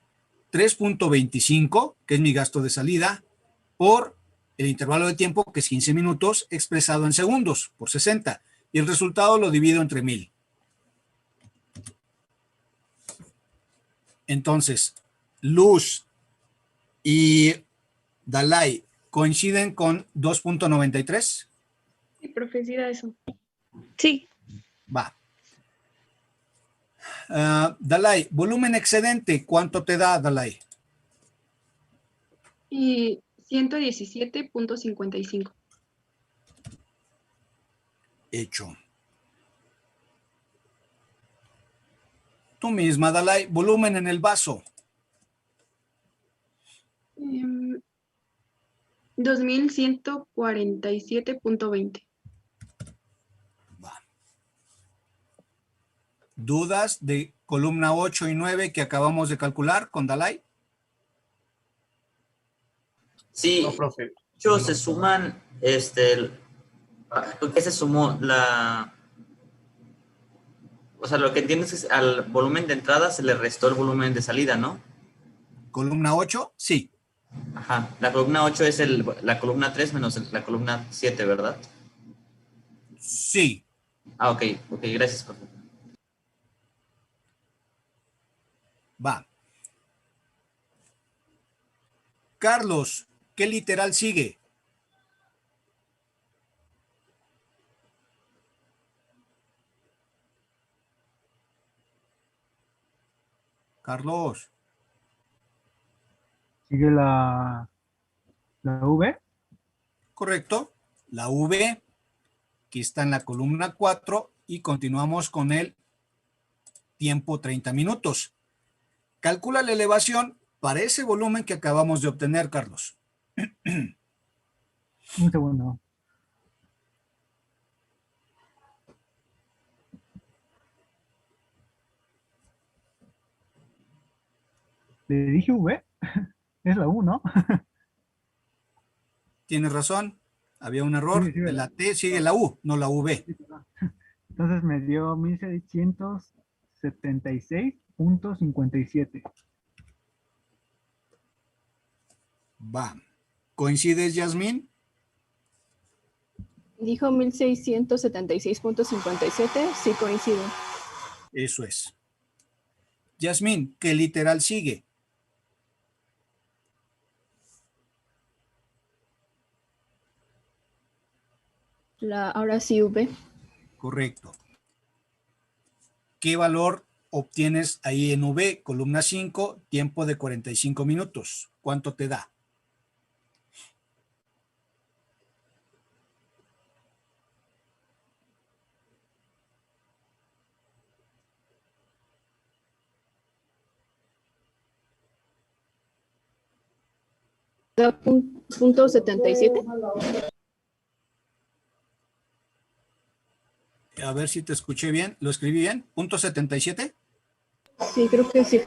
3.25, que es mi gasto de salida, por el intervalo de tiempo, que es 15 minutos, expresado en segundos, por 60. Y el resultado lo divido entre 1000. Entonces, Luz y Dalai coinciden con 2.93. Sí, profe, sí da eso. Sí. Va. Dalai, volumen excedente, ¿cuánto te da, Dalai? Y 117.55. Hecho. Tú misma, Dalai, volumen en el vaso. 2147.20. ¿Dudas de columna 8 y 9 que acabamos de calcular con Dalai? Sí, No, profe. se suman, ¿qué se sumó? O sea, lo que entiendes es que al volumen de entrada se le restó el volumen de salida, ¿no? ¿Columna 8? Sí. Ajá, la columna 8 es la columna 3 menos la columna 7, ¿verdad? Sí. Ah, ok, gracias, profe. Va. Carlos, ¿qué literal sigue? Carlos. Sigue la V. Correcto. La V, que está en la columna 4, y continuamos con el tiempo 30 minutos. Calcula la elevación para ese volumen que acabamos de obtener, Carlos. Un segundo. ¿Le dije V? Es la U, ¿no? Tienes razón. Había un error. Sí, de la T sigue la U, no la V. Entonces me dio 1676.57. Va. ¿Coincides, Yasmín? Dijo 1676.57. Sí, coincido. Eso es. Yasmín, ¿qué literal sigue? Ahora sí, V. Correcto. ¿Qué valor obtienes ahí en V? Columna 5, tiempo de 45 minutos. ¿Cuánto te da? Punto 77. A ver si te escuché bien. ¿Lo escribí bien? ¿Punto 77? Sí, creo que sí.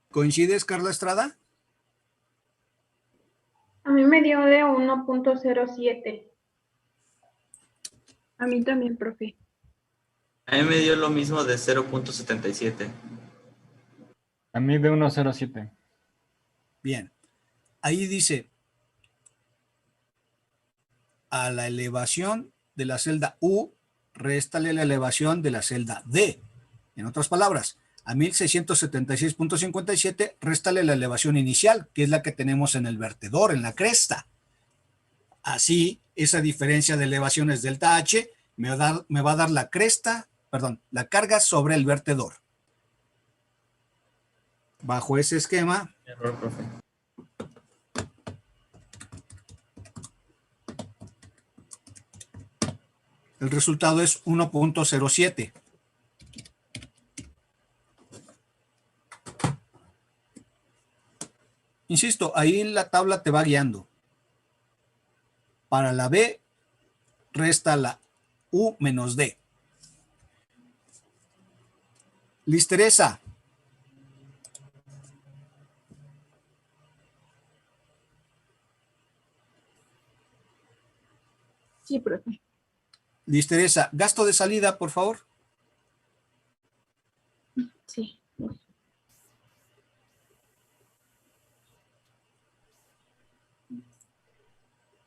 ¿Coincides, Carla Estrada? A mí me dio de 1.07. A mí también, profe. A mí me dio lo mismo de 0.77. A mí de 1.07. Bien. Ahí dice, a la elevación de la celda U, réstale la elevación de la celda D. En otras palabras, a 1676.57, réstale la elevación inicial, que es la que tenemos en el vertedor, en la cresta. Así, esa diferencia de elevaciones delta H me va a dar la cresta, perdón, la carga sobre el vertedor. Bajo ese esquema. Error, profe. El resultado es 1.07. Insisto, ahí la tabla te va guiando. Para la B, resta la U menos D. Liz Teresa. Sí, profe. Liz Teresa, gasto de salida, por favor. Sí.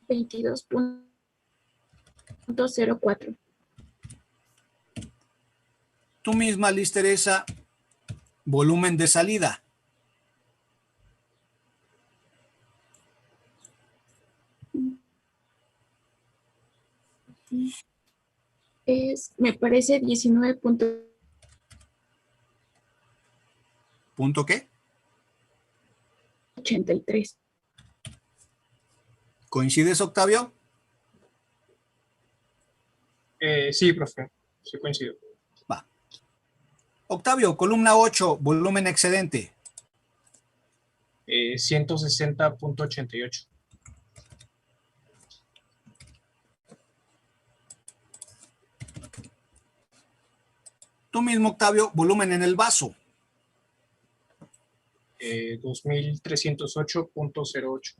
22.04. Tú misma, Liz Teresa, volumen de salida. Me parece 19. ¿Punto qué? 83. ¿Coincides, Octavio? Sí, profe. Sí, coincido. Va. Octavio, columna 8, volumen excedente. 160.88. Tú mismo, Octavio, volumen en el vaso. 2308.08.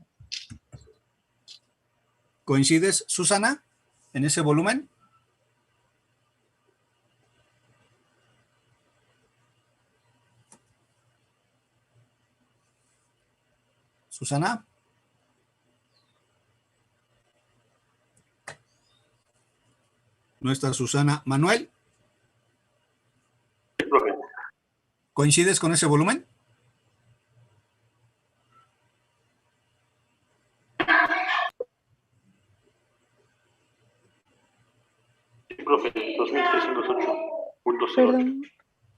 ¿Coincides, Susana, en ese volumen? Susana. No está Susana. Manuel. ¿Coincides con ese volumen? Profe, 2308.08. Perdón,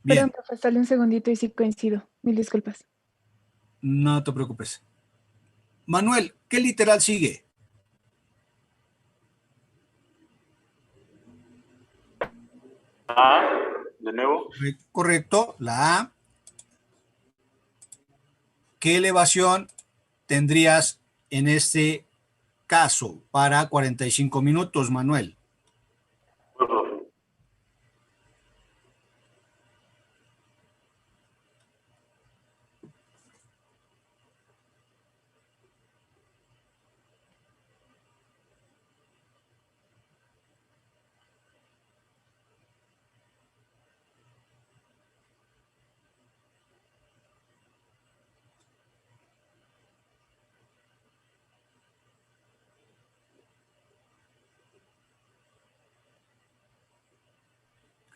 Bien. profe, sale un segundito y sí coincido. Mil disculpas. No te preocupes. Manuel, ¿qué literal sigue? A, de nuevo. Correcto, la A. ¿Qué elevación tendrías en este caso para 45 minutos, Manuel? Profe.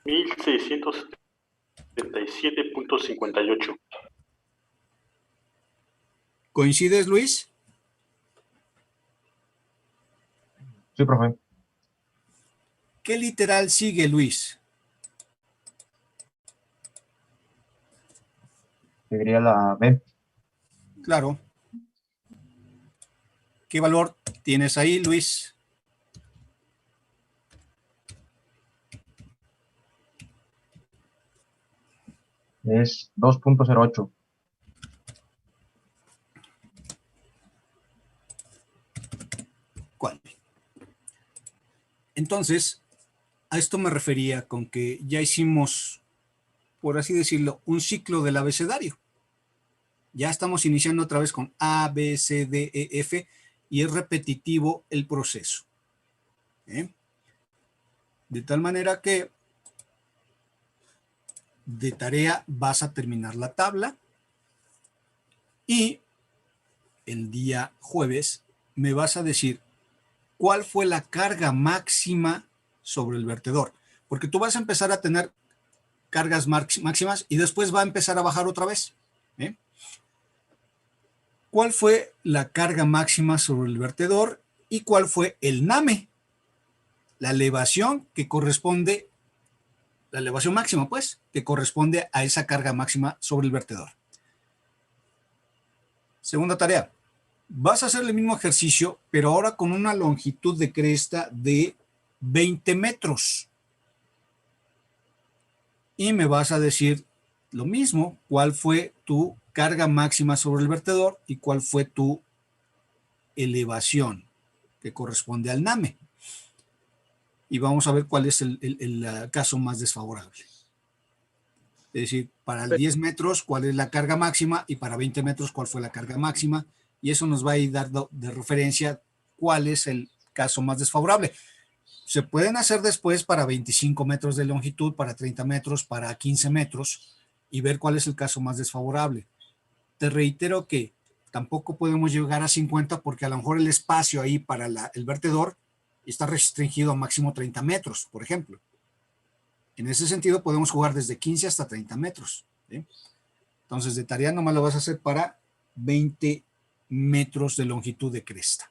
1677.58. ¿Coincides, Luis? Sí, profe. ¿Qué literal sigue, Luis? Seguiría la B. Claro. ¿Qué valor tienes ahí, Luis? Es 2.08. ¿Cuál? Entonces, a esto me refería con que ya hicimos, por así decirlo, un ciclo del abecedario. Ya estamos iniciando otra vez con A, B, C, D, E, F y es repetitivo el proceso. De tal manera que de tarea vas a terminar la tabla y el día jueves me vas a decir cuál fue la carga máxima sobre el vertedor, porque tú vas a empezar a tener cargas máximas y después va a empezar a bajar otra vez. ¿Cuál fue la carga máxima sobre el vertedor y cuál fue el NAME? La elevación que corresponde, la elevación máxima, pues, que corresponde a esa carga máxima sobre el vertedor. Segunda tarea. Vas a hacer el mismo ejercicio, pero ahora con una longitud de cresta de 20 metros. Y me vas a decir lo mismo, cuál fue tu carga máxima sobre el vertedor y cuál fue tu elevación que corresponde al NAME. Y vamos a ver cuál es el caso más desfavorable. Es decir, para el 10 metros, cuál es la carga máxima y para 20 metros, cuál fue la carga máxima. Y eso nos va a ir dando de referencia cuál es el caso más desfavorable. Se pueden hacer después para 25 metros de longitud, para 30 metros, para 15 metros y ver cuál es el caso más desfavorable. Te reitero que tampoco podemos llegar a 50 porque a lo mejor el espacio ahí para el vertedor está restringido a máximo 30 metros, por ejemplo. En ese sentido podemos jugar desde 15 hasta 30 metros. ¿Sí? Entonces de tarea nomás lo vas a hacer para 20 metros de longitud de cresta.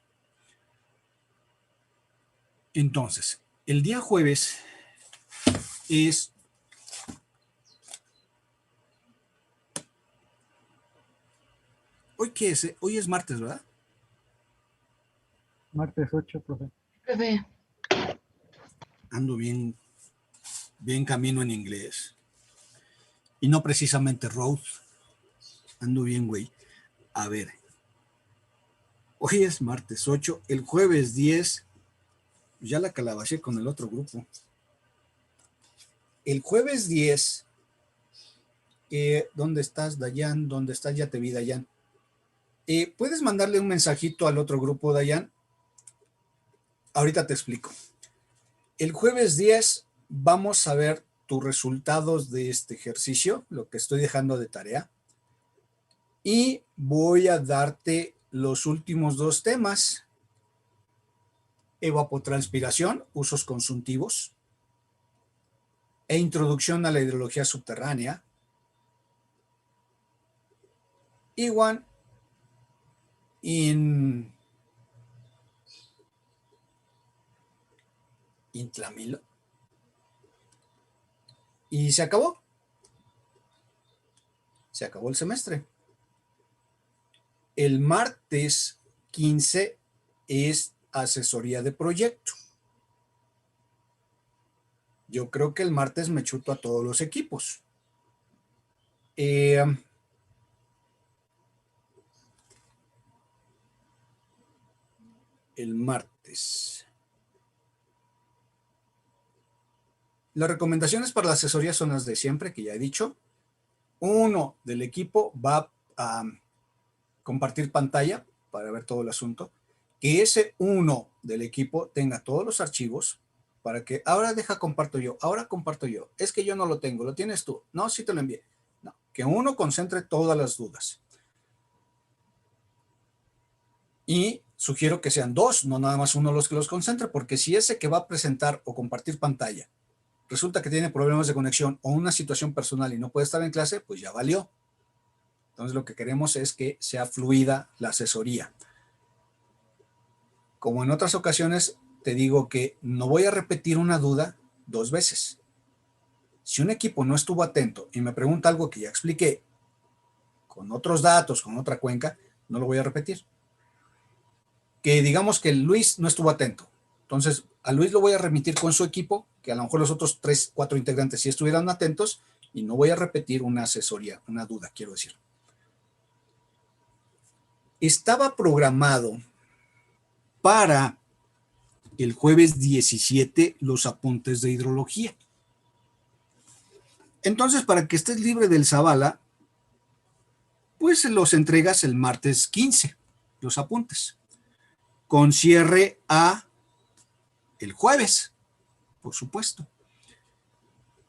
Entonces, el día jueves es ¿hoy qué es? Hoy es martes, ¿verdad? Martes 8, profe. Profe, Ando bien camino en inglés. Y no precisamente road. Ando bien, güey. A ver. Hoy es martes 8. El jueves 10. Ya la calabacé con el otro grupo. El jueves 10. ¿Dónde estás, Dayan? ¿Dónde estás? Ya te vi, Dayan. ¿Puedes mandarle un mensajito al otro grupo, Dayan? Ahorita te explico. El jueves 10 vamos a ver tus resultados de este ejercicio, lo que estoy dejando de tarea. Y voy a darte los últimos 2 temas. Evapotranspiración, usos consuntivos. E introducción a la hidrología subterránea. Y one in Intlamilo. Y se acabó. Se acabó el semestre. El martes 15 es asesoría de proyecto. Yo creo que el martes me chuto a todos los equipos. El martes. Las recomendaciones para la asesoría son las de siempre, que ya he dicho. Uno del equipo va a compartir pantalla para ver todo el asunto. Que ese uno del equipo tenga todos los archivos para que ahora comparto yo, ahora comparto yo. Es que yo no lo tengo, ¿lo tienes tú? No, sí te lo envié. No, que uno concentre todas las dudas. Y sugiero que sean 2, no nada más uno los que los concentre, porque si ese que va a presentar o compartir pantalla resulta que tiene problemas de conexión o una situación personal y no puede estar en clase, pues ya valió. Entonces lo que queremos es que sea fluida la asesoría. Como en otras ocasiones, te digo que no voy a repetir una duda 2 veces. Si un equipo no estuvo atento y me pregunta algo que ya expliqué, con otros datos, con otra cuenca, no lo voy a repetir. Que digamos que Luis no estuvo atento. Entonces, a Luis lo voy a remitir con su equipo, que a lo mejor los otros 3, 4 integrantes sí estuvieran atentos, y no voy a repetir una asesoría, una duda, quiero decir. Estaba programado para el jueves 17 los apuntes de hidrología. Entonces, para que estés libre del Zavala, pues los entregas el martes 15, los apuntes, con cierre a el jueves, por supuesto.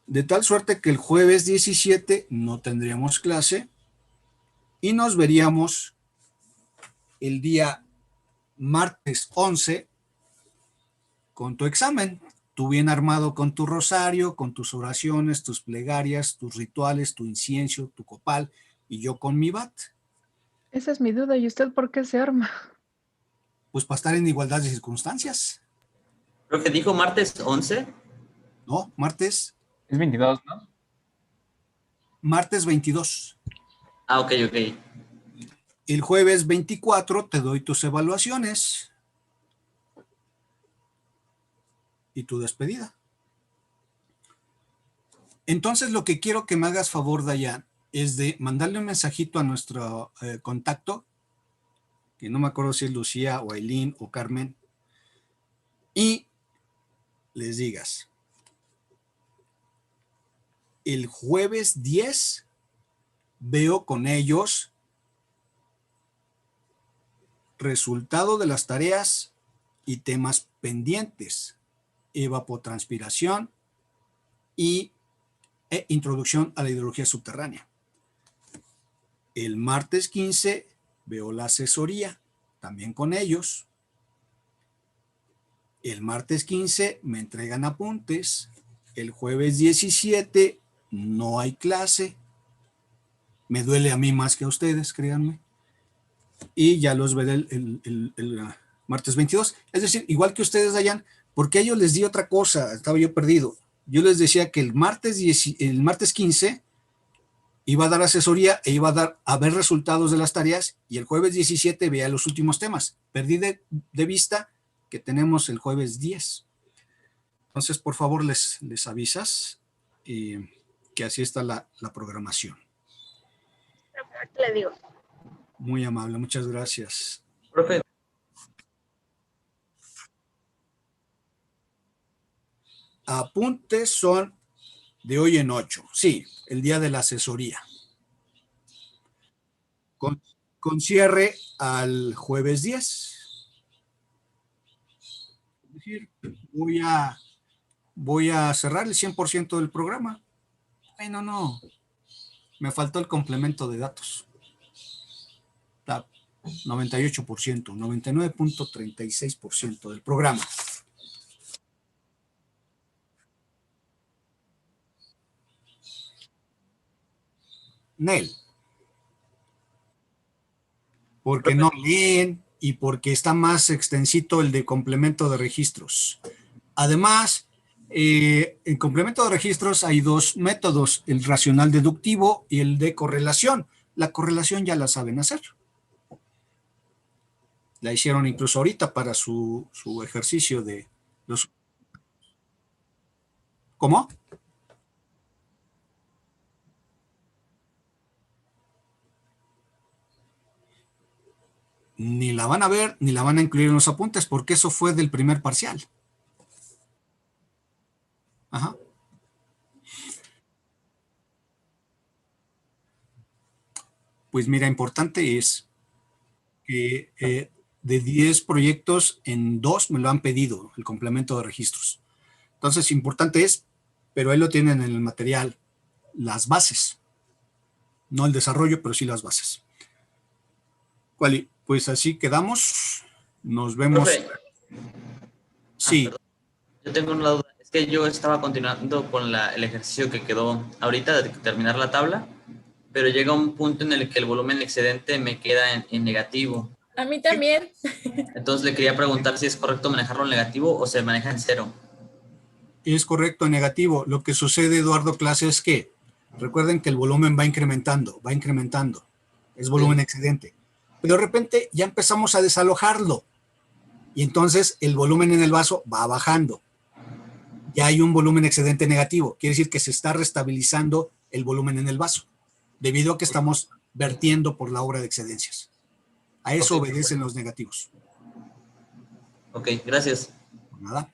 De tal suerte que el jueves 17 no tendríamos clase y nos veríamos el día martes 11 con tu examen, tú bien armado con tu rosario, con tus oraciones, tus plegarias, tus rituales, tu incienso, tu copal, y yo con mi bat. Esa es mi duda, ¿y usted por qué se arma? Pues para estar en igualdad de circunstancias. Creo que dijo martes 11. No, martes. Es 22, ¿no? Martes 22. Ah, ok. El jueves 24 te doy tus evaluaciones y tu despedida. Entonces lo que quiero que me hagas favor, Dayan, es de mandarle un mensajito a nuestro contacto, que no me acuerdo si es Lucía o Aileen o Carmen, y les digas, el jueves 10 veo con ellos resultado de las tareas y temas pendientes, evapotranspiración y introducción a la hidrología subterránea. El martes 15 veo la asesoría, también con ellos. El martes 15 me entregan apuntes. El jueves 17 no hay clase. Me duele a mí más que a ustedes, créanme. Y ya los veré el martes 22. Es decir, igual que ustedes, Dayan, porque a ellos les di otra cosa, estaba yo perdido. Yo les decía que el martes 15 iba a dar asesoría e iba a ver resultados de las tareas, y el jueves 17 veía los últimos temas. Perdí de vista que tenemos el jueves 10. Entonces, por favor, les avisas. que así está la programación. Ahorita le digo. Muy amable, muchas gracias. Profe. Apuntes son de hoy en 8. Sí, el día de la asesoría. Con cierre al jueves 10. Es decir, voy a cerrar el 100% del programa. Ay, no. Me faltó el complemento de datos. Está 98%, 99.36% del programa. Nel. Porque no leen y porque está más extensito el de complemento de registros. Además, en complemento de registros hay dos métodos, el racional deductivo y el de correlación. La correlación ya la saben hacer. La hicieron incluso ahorita para su ejercicio de los... ¿Cómo? Ni la van a ver, ni la van a incluir en los apuntes, porque eso fue del primer parcial. Ajá. Pues mira, importante es que de 10 proyectos, en 2 me lo han pedido, el complemento de registros. Entonces, importante es, pero ahí lo tienen en el material, las bases. No el desarrollo, pero sí las bases. Pues así quedamos. Nos vemos. Profe. Sí. Yo tengo una duda. Es que yo estaba continuando con el ejercicio que quedó ahorita de terminar la tabla, pero llega un punto en el que el volumen excedente me queda en negativo. A mí también. Entonces le quería preguntar si es correcto manejarlo en negativo o se maneja en cero. Es correcto en negativo. Lo que sucede, Eduardo Clase, es que recuerden que el volumen va incrementando. Es volumen excedente. Pero de repente ya empezamos a desalojarlo. Y entonces el volumen en el vaso va bajando. Ya hay un volumen excedente negativo. Quiere decir que se está restabilizando el volumen en el vaso, debido a que estamos vertiendo por la obra de excedencias. A eso obedecen los negativos. Ok, gracias. Nada.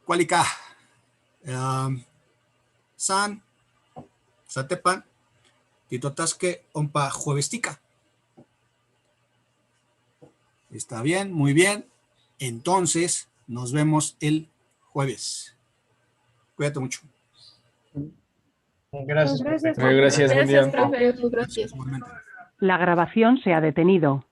Cualica. San. Satepan. Titotasque. Ompa juevestica. Está bien, muy bien. Entonces, nos vemos el jueves. Cuídate mucho. Gracias. Gracias, Gracias, buen día. profe. Gracias. La grabación se ha detenido.